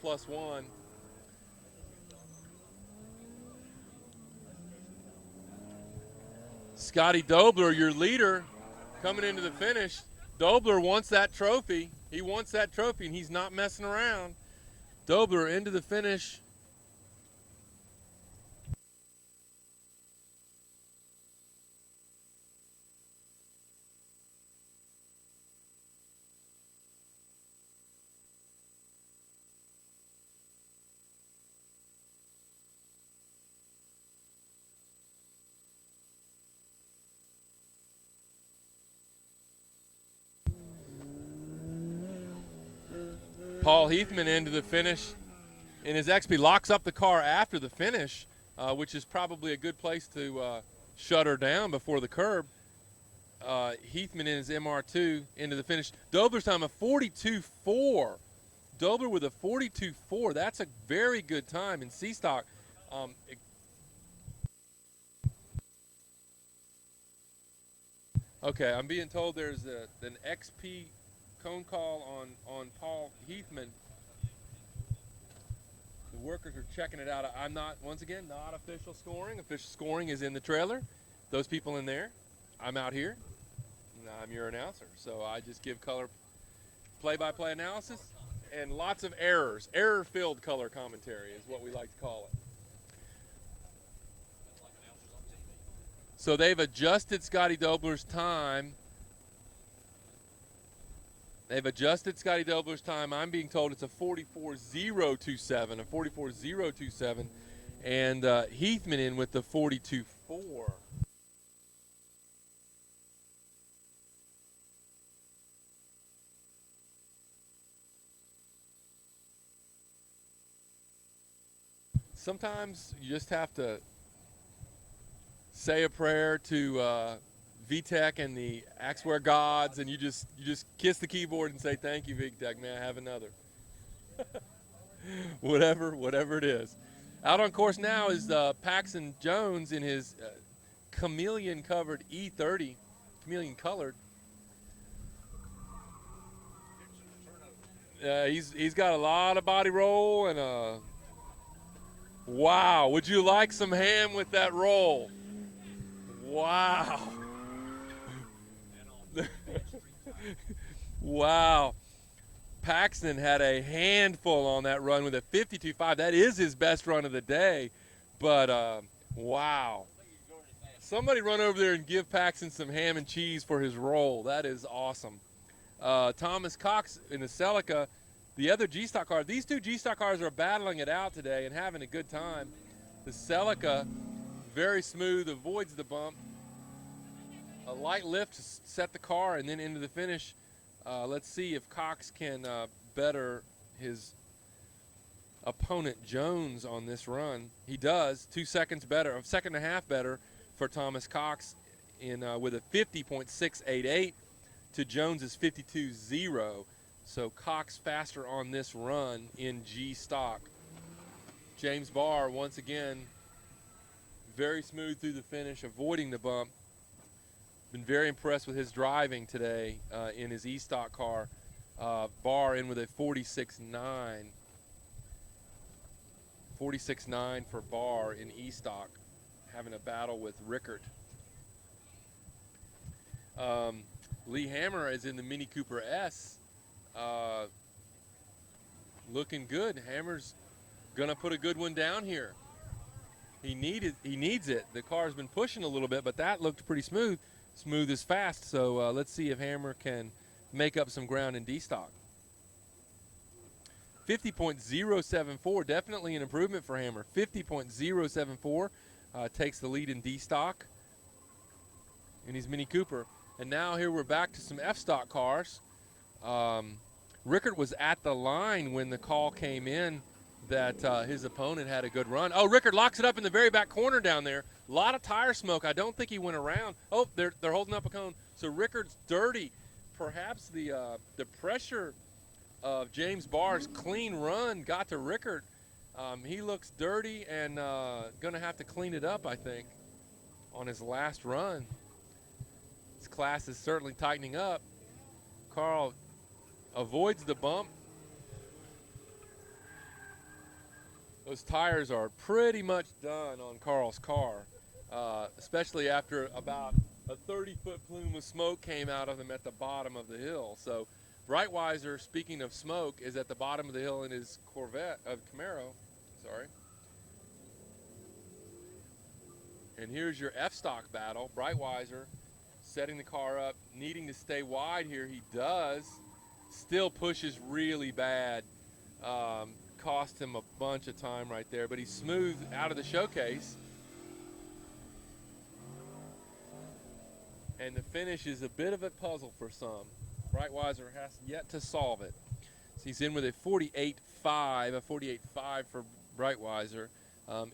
+1. Scotty Dobler, your leader, coming into the finish. Dobler wants that trophy. He wants that trophy, and he's not messing around. Dobler into the finish. Paul Heathman into the finish in his XP, locks up the car after the finish, which is probably a good place to shut her down before the curb. Heathman in his MR2 into the finish. Dobler's time a 42.4. Dobler with a 42.4. That's a very good time in C-Stock. Okay, I'm being told there's an XP cone call on Paul Heathman. The workers are checking it out. I'm not, once again, not official scoring. Official scoring is in the trailer. Those people in there. I'm out here. And I'm your announcer. So I just give color play-by-play analysis and lots of errors. Error-filled color commentary is what we like to call it. So they've adjusted Scotty Dobler's time. I'm being told it's a 44.027, a 44.027, and Heathman in with the 42.4. Sometimes you just have to say a prayer to VTech and the Axeware gods, and you just kiss the keyboard and say, thank you, VTech, may I have another? whatever it is. Out on course now is Paxton Jones in his chameleon-covered E30, chameleon-colored. He's got a lot of body roll and a... Wow, would you like some ham with that roll? Wow. Wow. Paxton had a handful on that run with a 52.5. That is his best run of the day. But, wow. Somebody run over there and give Paxton some ham and cheese for his roll. That is awesome. Thomas Cox in the Celica, the other G-Stock car. These two G-Stock cars are battling it out today and having a good time. The Celica, very smooth, avoids the bump. A light lift to set the car and then into the finish. Let's see if Cox can better his opponent Jones on this run. He does. 2 seconds better, a second and a half better for Thomas Cox in with a 50.688 to Jones's 52.0. So Cox faster on this run in G stock. James Barr once again very smooth through the finish, avoiding the bump. Been very impressed with his driving today in his E-Stock car. Barr in with a 46.9. 46.9 for Barr in E-Stock, having a battle with Rickert. Lee Hammer is in the Mini Cooper S. Looking good. Hammer's gonna put a good one down here. He needs it. The car's been pushing a little bit, but that looked pretty smooth. Smooth is fast. So let's see if Hammer can make up some ground in D-Stock. 50.074, definitely an improvement for Hammer. 50.074 takes the lead in D-Stock in his Mini Cooper. And now here we're back to some F-Stock cars. Rickert was at the line when the call came in that his opponent had a good run. Oh, Rickert locks it up in the very back corner down there. A lot of tire smoke. I don't think he went around. Oh, they're holding up a cone. So Rickert's dirty. Perhaps the pressure of James Barr's clean run got to Rickert. He looks dirty and going to have to clean it up, I think, on his last run. This class is certainly tightening up. Carl avoids the bump. Those tires are pretty much done on Carl's car, especially after about a 30-foot plume of smoke came out of them at the bottom of the hill. So Breitweiser, speaking of smoke, is at the bottom of the hill in his Camaro. Sorry. And here's your F-Stock battle. Breitweiser setting the car up, needing to stay wide here. He does. Still pushes really bad. Cost him a bunch of time right there, but he's smooth out of the showcase. And the finish is a bit of a puzzle for some. Breitweiser has yet to solve it. So he's in with a 48.5, a 48.5 for Breitweiser.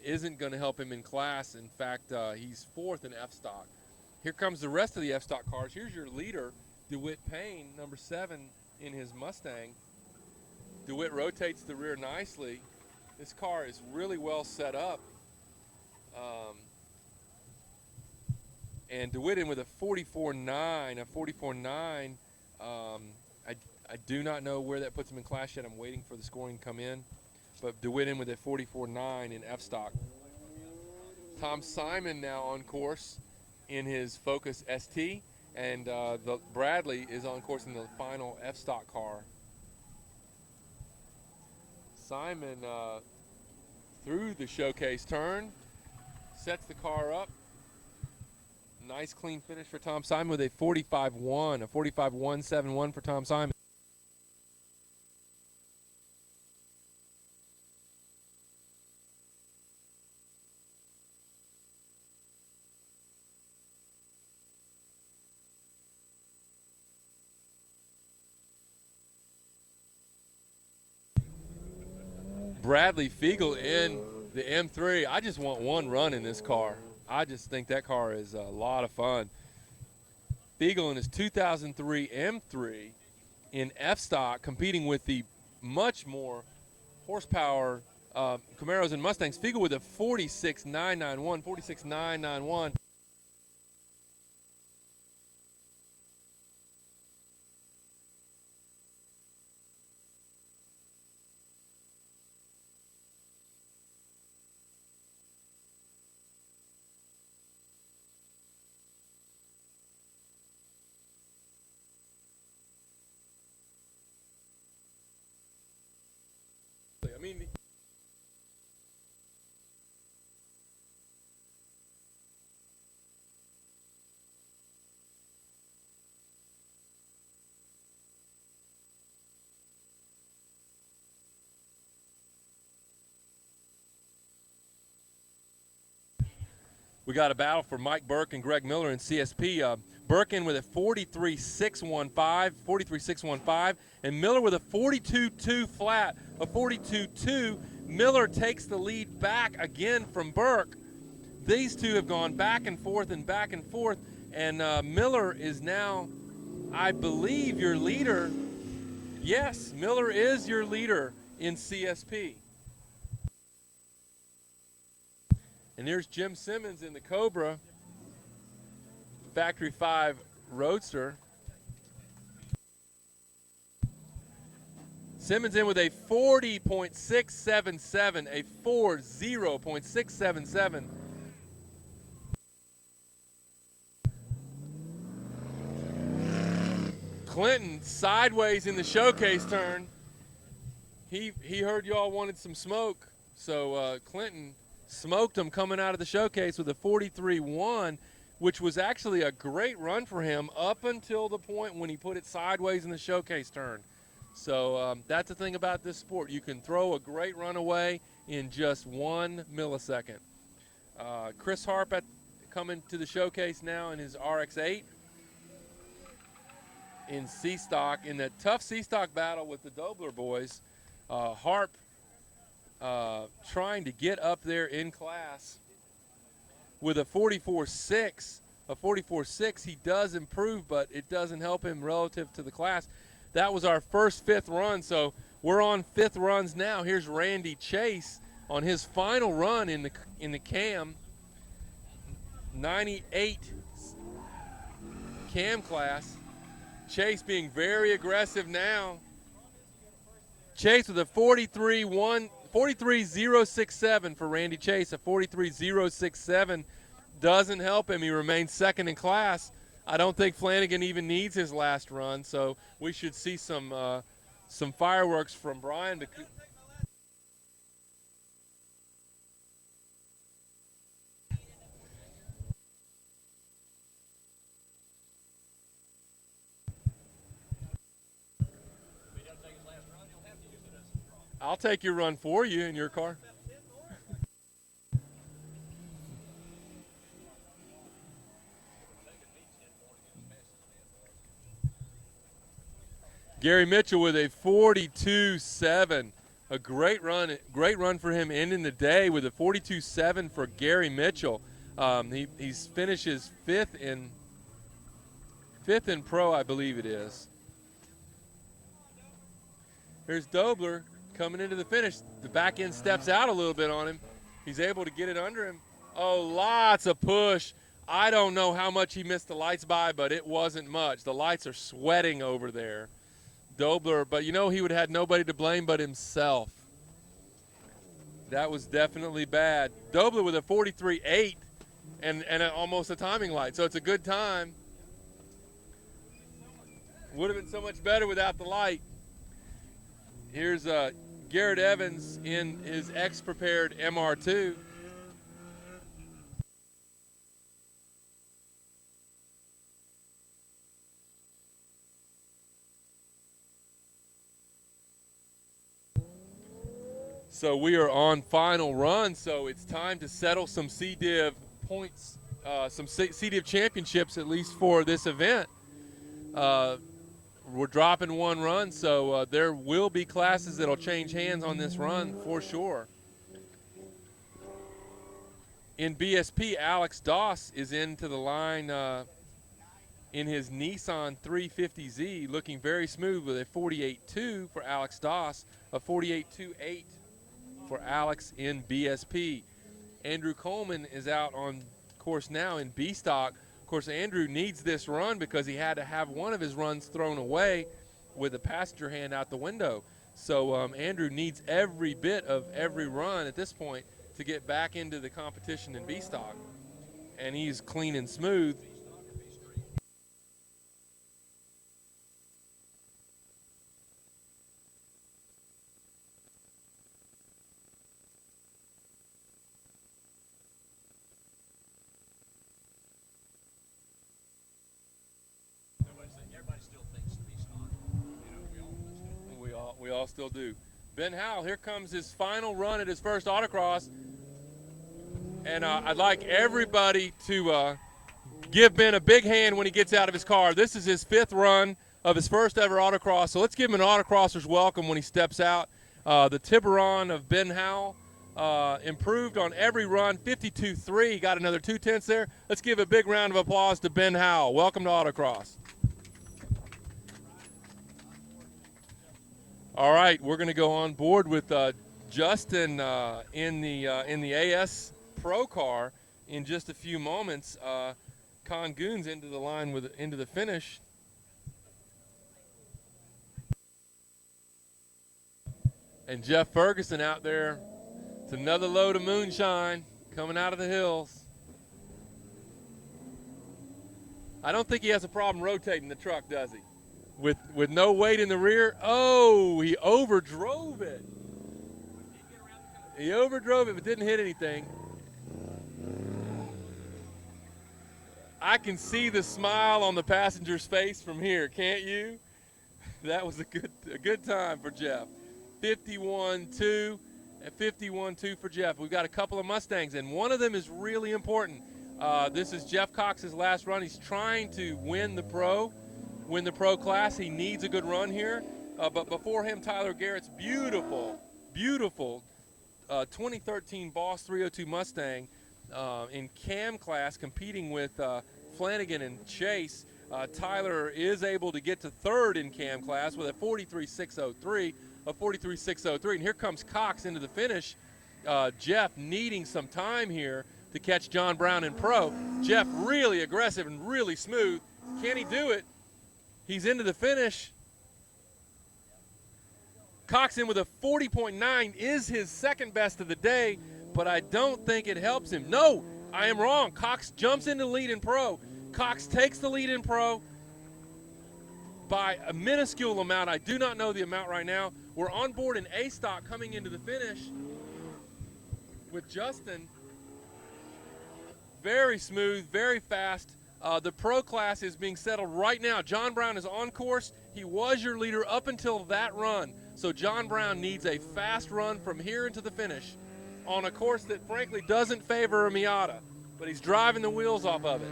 Isn't going to help him in class. In fact, he's fourth in F-Stock. Here comes the rest of the F-Stock cars. Here's your leader, DeWitt Payne, number 7 in his Mustang. DeWitt rotates the rear nicely. This car is really well set up. And DeWitt in with a 44.9, a 44.9. I do not know where that puts him in class yet. I'm waiting for the scoring to come in. But DeWitt in with a 44.9 in F-Stock. Tom Simon now on course in his Focus ST, and the Bradley is on course in the final F-Stock car. Simon through the showcase turn, sets the car up. Nice clean finish for Tom Simon with a 45.1, a 45.171 for Tom Simon. Bradley Fiegel in the M3. I just want one run in this car. I just think that car is a lot of fun. Fiegel in his 2003 M3 in F-Stock, competing with the much more horsepower Camaros and Mustangs. Fiegel with a 46.991, 46.991. I mean, we got a battle for Mike Burke and Greg Miller in CSP. Burke in with a 43.615, 43.615, and Miller with a 42.2 flat, a 42.2. Miller takes the lead back again from Burke. These two have gone back and forth, and Miller is now, I believe, your leader. Yes, Miller is your leader in CSP. And here's Jim Simmons in the Cobra Factory 5 Roadster. Simmons in with a 40.677, a 40.677. Clinton sideways in the showcase turn. He heard y'all wanted some smoke, so Clinton smoked him coming out of the showcase with a 43.1, which was actually a great run for him up until the point when he put it sideways in the showcase turn. So that's the thing about this sport. You can throw a great run away in just 1 millisecond. Chris Harp coming to the showcase now in his RX-8 in C-Stock. In that tough C-Stock battle with the Dobler boys, Harp trying to get up there in class with a 44.6. A 44.6, he does improve, but it doesn't help him relative to the class. That was our first 5th run, so we're on 5th runs now. Here's Randy Chase on his final run in the cam, 98 cam class. Chase being very aggressive now. Chase with a 43.067 for Randy Chase. A 43.067 doesn't help him. He remains 2nd in class. I don't think Flanagan even needs his last run, so we should see some fireworks from Brian. I'll take your run for you in your car. Gary Mitchell with a 42.7, a great run for him ending the day with a 42.7 for Gary Mitchell. He's finishes fifth in pro, I believe it is. Here's Dobler coming into the finish. The back end steps out a little bit on him. He's able to get it under him. Oh, lots of push. I don't know how much he missed the lights by, but it wasn't much. The lights are sweating over there. Dobler, but you know he would have had nobody to blame but himself. That was definitely bad. Dobler with a 43.8 and almost a timing light, so it's a good time. Would have been so much better without the light. Here's Garrett Evans in his X-prepared MR2. So we are on final run, so it's time to settle some SEDiv points, some SEDiv championships, at least for this event. We're dropping one run, so there will be classes that'll change hands on this run for sure. In BSP, Alex Doss is into the line in his Nissan 350Z, looking very smooth with a 48.2 for Alex Doss, a 48.28 for Alex in BSP. Andrew Coleman is out on course now in B stock. Of course, Andrew needs this run because he had to have one of his runs thrown away with the passenger hand out the window. So Andrew needs every bit of every run at this point to get back into the competition in B stock. And he's clean and smooth. We all still do. Ben Howell, here comes his final run at his first autocross. And I'd like everybody to give Ben a big hand when he gets out of his car. This is his 5th run of his first ever autocross. So let's give him an autocrosser's welcome when he steps out. The Tiburon of Ben Howell improved on every run, 52.3. Got another 2/10 there. Let's give a big round of applause to Ben Howell. Welcome to autocross. All right, we're going to go on board with Justin in the AS Pro car in just a few moments. Con Goons into the line into the finish. And Jeff Ferguson out there. It's another load of moonshine coming out of the hills. I don't think he has a problem rotating the truck, does he? With no weight in the rear. Oh, he overdrove it. He overdrove it but didn't hit anything. I can see the smile on the passenger's face from here, can't you? That was a good time for Jeff. 51.2 and 51.2 for Jeff. We've got a couple of Mustangs, and one of them is really important. This is Jeff Cox's last run. He's trying to win the pro class. He needs a good run here. But before him, Tyler Garrett's beautiful 2013 Boss 302 Mustang in cam class, competing with Flanagan and Chase. Tyler is able to get to 3rd in cam class with a 43.603, and here comes Cox into the finish. Jeff needing some time here to catch John Brown in pro. Jeff really aggressive and really smooth. Can he do it? He's into the finish. Cox in with a 40.9 is his second best of the day, but I don't think it helps him. No, I am wrong. Cox jumps into the lead in pro. Cox takes the lead in pro by a minuscule amount. I do not know the amount right now. We're on board in A stock coming into the finish with Justin. Very smooth, very fast. The pro class is being settled right now. John Brown is on course. He was your leader up until that run. So John Brown needs a fast run from here into the finish on a course that frankly doesn't favor a Miata, but he's driving the wheels off of it.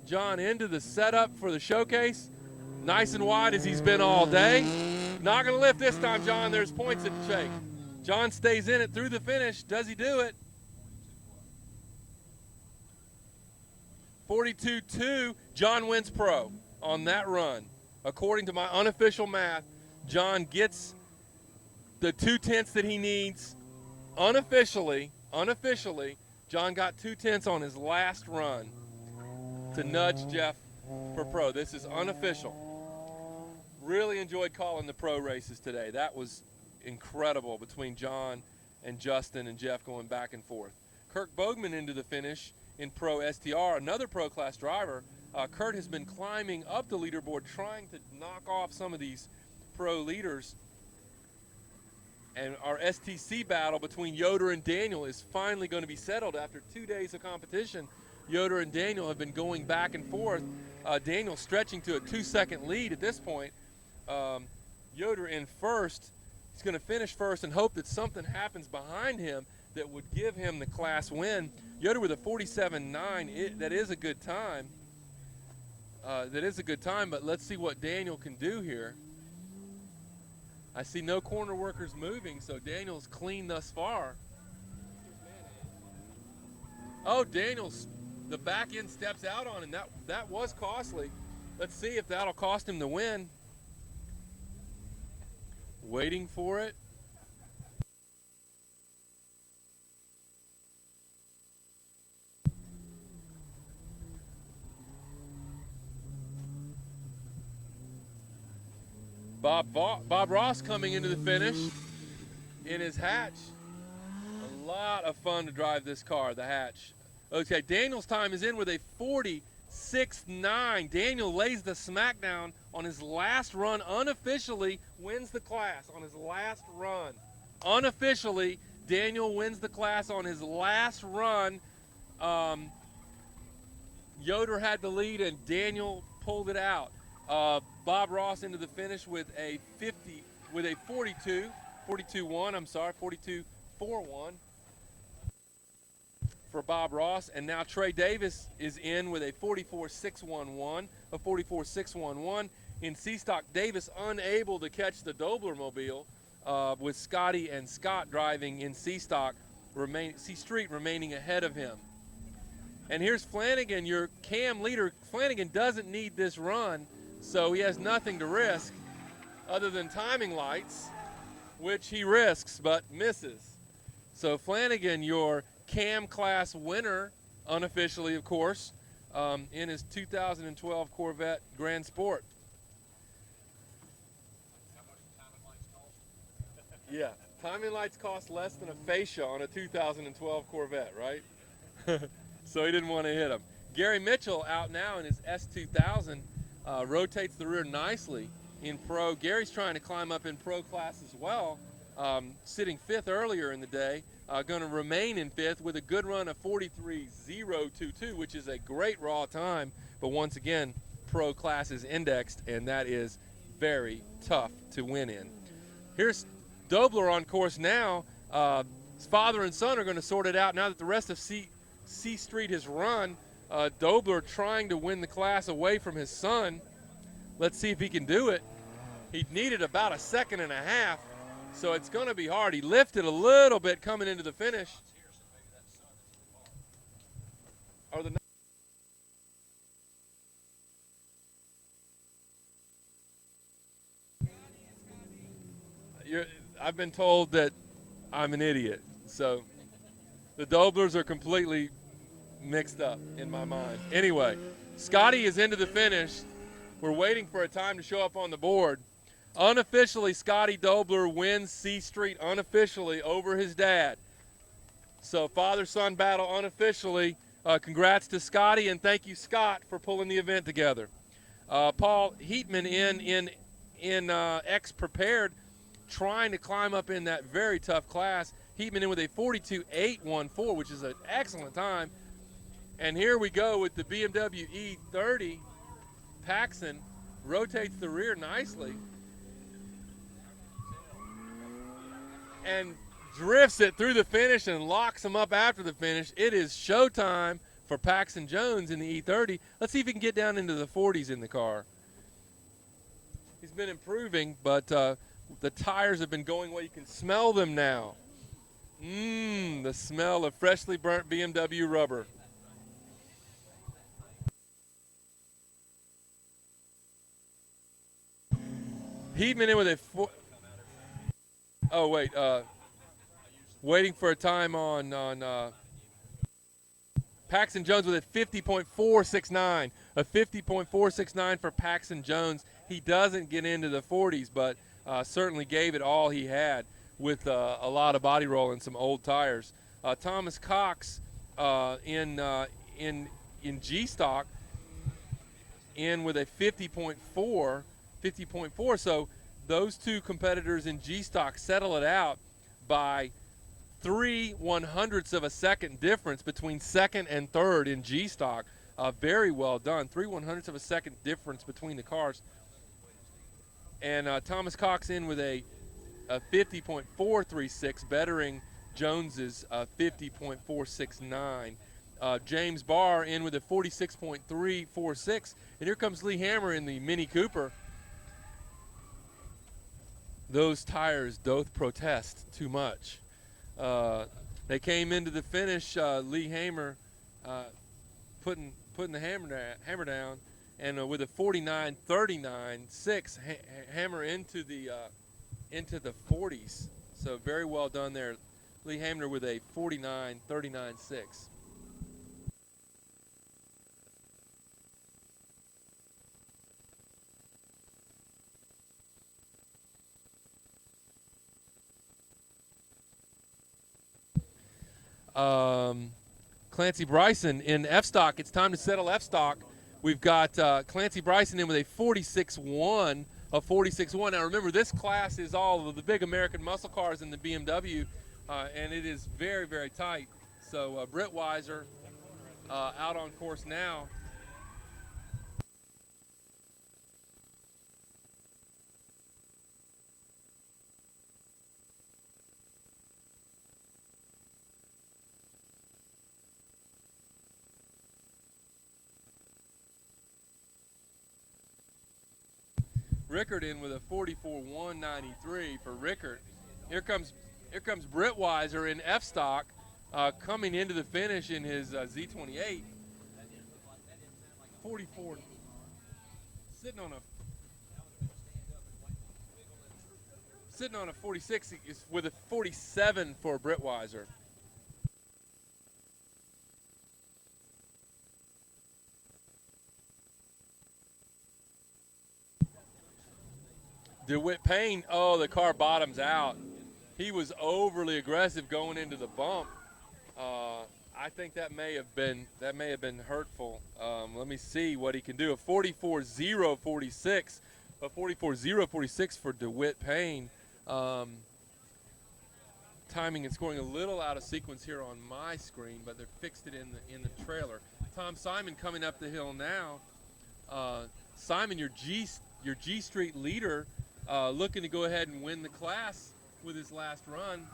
John into the setup for the showcase. Nice and wide as he's been all day. Not going to lift this time, John. There's points at stake. John stays in it through the finish. Does he do it? 42.2, John wins pro on that run. According to my unofficial math, John gets the 2/10 that he needs. Unofficially, John got 2/10 on his last run to nudge Jeff for pro. This is unofficial. Really enjoyed calling the pro races today. That was incredible between John and Justin and Jeff going back and forth. Kirk Bogman into the finish in Pro STR, another pro class driver. Kurt has been climbing up the leaderboard trying to knock off some of these pro leaders. And our STC battle between Yoder and Daniel is finally going to be settled after 2 days of competition. Yoder and Daniel have been going back and forth. Daniel stretching to a 2-second lead at this point. Yoder in first. He's going to finish first and hope that something happens behind him that would give him the class win. Yoder with a 47.9. That is a good time. But let's see what Daniel can do here. I see no corner workers moving, so Daniel's clean thus far. Oh, the back end steps out on him. That was costly. Let's see if that'll cost him the win. Waiting for it. Bob Ross coming into the finish in his hatch. A lot of fun to drive this car, the hatch. Okay, Daniel's time is in with a 46.9. Daniel lays the smackdown on his last run, unofficially wins the class on his last run. Unofficially, Daniel wins the class on his last run. Yoder had the lead and Daniel pulled it out. Bob Ross into the finish with a 42.1 for Bob Ross, and now Trey Davis is in with a 44.611. In C-Stock, Davis unable to catch the Dobler mobile with Scotty and Scott driving in C-Stock, C-Street remaining ahead of him. And here's Flanagan, your cam leader. Flanagan doesn't need this run, so he has nothing to risk other than timing lights, which he risks but misses. So Flanagan, your cam class winner, unofficially of course, in his 2012 Corvette Grand Sport. How much do timing lights cost? Yeah, timing lights cost less than a fascia on a 2012 Corvette, right? So he didn't want to hit him. Gary Mitchell out now in his S2000, rotates the rear nicely in pro. Gary's trying to climb up in pro class as well, sitting fifth earlier in the day. Going to remain in fifth with a good run of 43.022, which is a great raw time. But once again, pro class is indexed, and that is very tough to win in. Here's Dobler on course now. His father and son are going to sort it out now that the rest of C Street has run. Dobler trying to win the class away from his son. Let's see if he can do it. He needed about a second and a half, so it's going to be hard. He lifted a little bit coming into the finish. Or the I've been told that I'm an idiot, so the Doblers are completely mixed up in my mind. Anyway, Scotty is into the finish. We're waiting for a time to show up on the board. Unofficially, Scotty Dobler wins C Street unofficially over his dad. So father-son battle unofficially. Congrats to Scotty, and thank you, Scott, for pulling the event together. Paul Heatman in X Prepared, trying to climb up in that very tough class. Heatman in with a 42.814, which is an excellent time. And here we go with the BMW E30. Paxson rotates the rear nicely and drifts it through the finish and locks him up after the finish. It is showtime for Paxton Jones in the E30. Let's see if he can get down into the 40s in the car. He's been improving, but the tires have been going away. You can smell them now. The smell of freshly burnt BMW rubber. Heatman in with a waiting for a time on Paxton Jones with a 50.469. A 50.469 for Paxton Jones. He doesn't get into the 40s, but certainly gave it all he had with a lot of body roll and some old tires. Thomas Cox in G stock in with a 50.4. So those two competitors in G stock settle it out by 3/100ths of a second difference between second and third in G stock. Very well done. 3/100ths of a second difference between the cars. And Thomas Cox in with a 50.436, bettering Jones's 50.469. James Barr in with a 46.346. And here comes Lee Hammer in the Mini Cooper. Those tires doth protest too much. They came into the finish, Lee Hammer putting the hammer down, and with a 49.39.6 hammer into the 40s. So very well done there, Lee Hammer with a 49.39.6. Clancy Bryson in F stock. It's time to settle F stock. We've got Clancy Bryson in with a 46.1, a 46.1. Now remember, this class is all of the big American muscle cars in the BMW, and it is very, very tight. So Britt Weiser out on course now. Rickard in with a 44.193 for Rickard. Here comes Britt Weiser in F stock, coming into the finish in his Z28. 44, sitting on a 46 with a 47 for Britt Weiser. DeWitt Payne, oh, the car bottoms out. He was overly aggressive going into the bump. I think that may have been hurtful. Let me see what he can do. A 44.046, a 44.046 for DeWitt Payne. Timing and scoring a little out of sequence here on my screen, but they're fixed it in the trailer. Tom Simon coming up the hill now. Simon, your G Street leader. Looking to go ahead and win the class with his last run.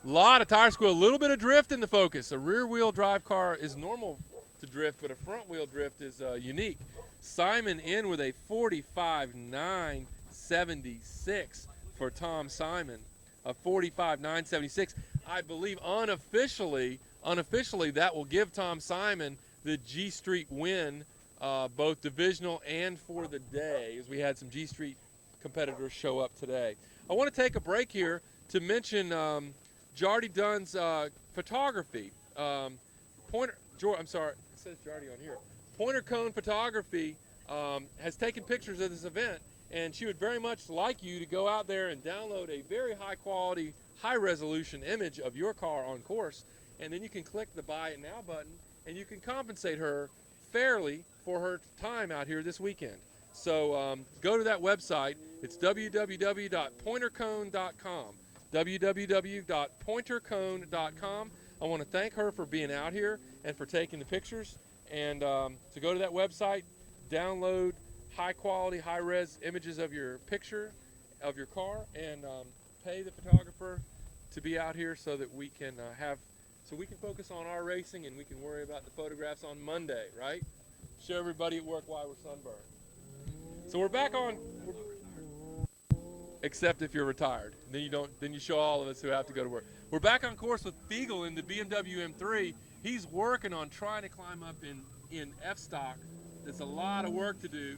A lot of tire squeal, a little bit of drift in the Focus. A rear-wheel drive car is normal to drift, but a front-wheel drift is unique. Simon in with a 45.976 for Tom Simon. A 45.976. I believe unofficially that will give Tom Simon the G Street win, both divisional and for the day, as we had some G Street competitors show up today. I want to take a break here to mention Jardy Dunn's photography. It says Jardy on here. Pointer Cone Photography has taken pictures of this event, and she would very much like you to go out there and download a very high quality, high resolution image of your car on course, and then you can click the Buy It Now button, and you can compensate her fairly for her time out here this weekend. So go to that website. It's www.pointercone.com. www.pointercone.com. I want to thank her for being out here and for taking the pictures. And to go to that website, download high quality, high res images of your picture of your car, and pay the photographer to be out here so that we can focus on our racing and we can worry about the photographs on Monday, right? Show everybody at work why we're sunburned. So we're back on, except if you're retired. Then you show all of us who have to go to work. We're back on course with Fiegel in the BMW M3. He's working on trying to climb up in F stock. There's a lot of work to do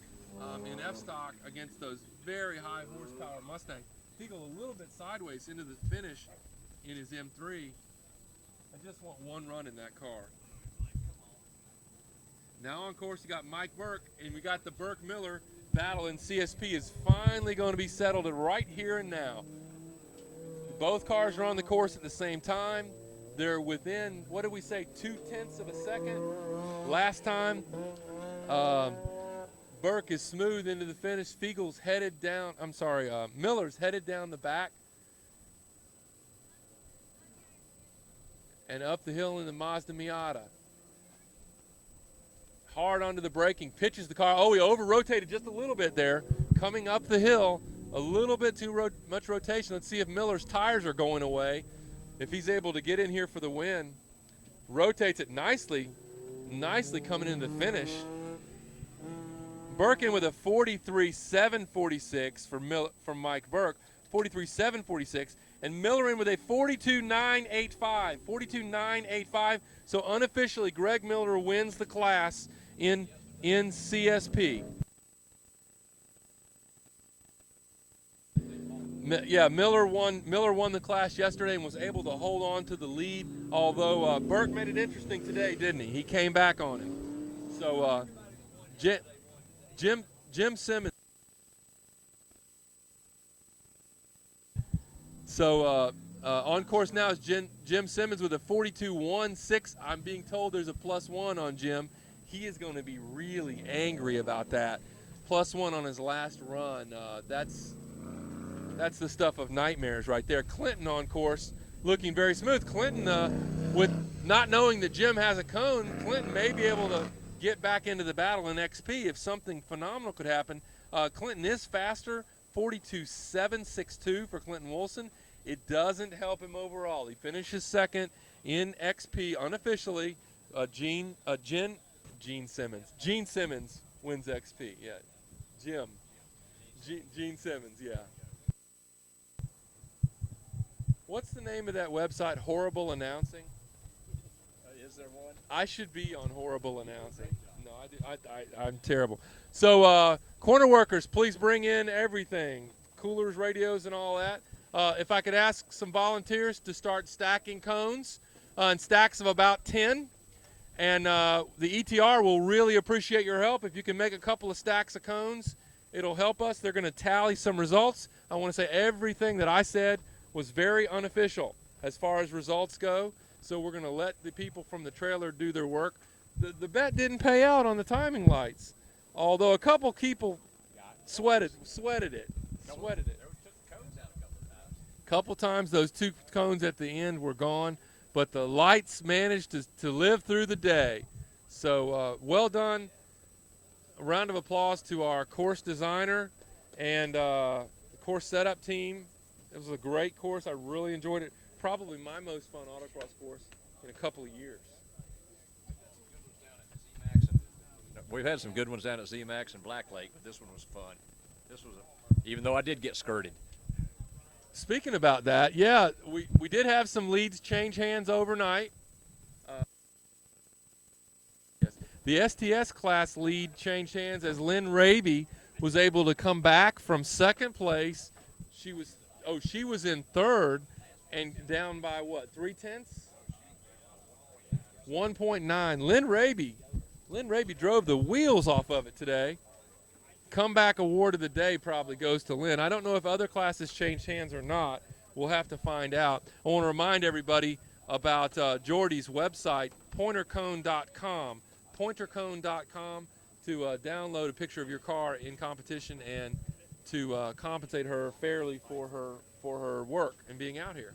in F stock against those very high horsepower Mustangs. Fiegel a little bit sideways into the finish in his M3. I just want one run in that car. Now on course, you got Mike Burke, and we got the Burke-Miller battle in CSP is finally going to be settled right here and now. Both cars are on the course at the same time. They're within, what did we say, 0.2 of a second? Last time, Burke is smooth into the finish. Fiegel's headed down, Miller's headed down the back. And up the hill in the Mazda Miata. Hard onto the braking, pitches the car. Oh, he over-rotated just a little bit there. Coming up the hill, a little bit too much rotation. Let's see if Miller's tires are going away. If he's able to get in here for the win. Rotates it nicely coming into the finish. Burke in with a 43.746 for Mike Burke, 43.746. And Miller in with a 42.985, 42.985. So unofficially, Greg Miller wins the class in CSP. Yeah, Miller won the class yesterday and was able to hold on to the lead. Although Burke made it interesting today, didn't he? He came back on him. So Jim Simmons. So on course now is Jim Simmons with a 42.16. I'm being told there's a +1 on Jim. He is going to be really angry about that. +1 on his last run. That's the stuff of nightmares right there. Clinton on course looking very smooth. Clinton, with not knowing that Jim has a cone, Clinton may be able to get back into the battle in XP if something phenomenal could happen. Clinton is faster, 42.762 for Clinton Wilson. It doesn't help him overall. He finishes second in XP unofficially. Gene Simmons wins XP. Yeah, Gene Simmons. Yeah. What's the name of that website? Horrible Announcing. Is there one? I should be on Horrible Announcing. No, I'm terrible. So corner workers, please bring in everything, coolers, radios, and all that. If I could ask some volunteers to start stacking cones in stacks of about 10. And the ETR will really appreciate your help. If you can make a couple of stacks of cones, it'll help us. They're going to tally some results. I want to say everything that I said was very unofficial as far as results go. So we're going to let the people from the trailer do their work. The bet didn't pay out on the timing lights, although a couple people sweated it. Couple times those 2 cones at the end were gone, but the lights managed to live through the day. So well done. A round of applause to our course designer and the course setup team. It was a great course. I really enjoyed it. Probably my most fun autocross course in a couple of years. We've had some good ones down at ZMAX and Black Lake, but this one was fun. Even though I did get skirted. Speaking about that, yeah, we did have some leads change hands overnight. Yes, the STS class lead changed hands as Lynn Raby was able to come back from second place. She was in third and down by what, 0.3? 1.9. Lynn Raby drove the wheels off of it today. Comeback award of the day probably goes to Lynn. I don't know if other classes changed hands or not. We'll have to find out. I want to remind everybody about Jordy's website, pointercone.com. Pointercone.com to download a picture of your car in competition and to compensate her fairly for her work and being out here.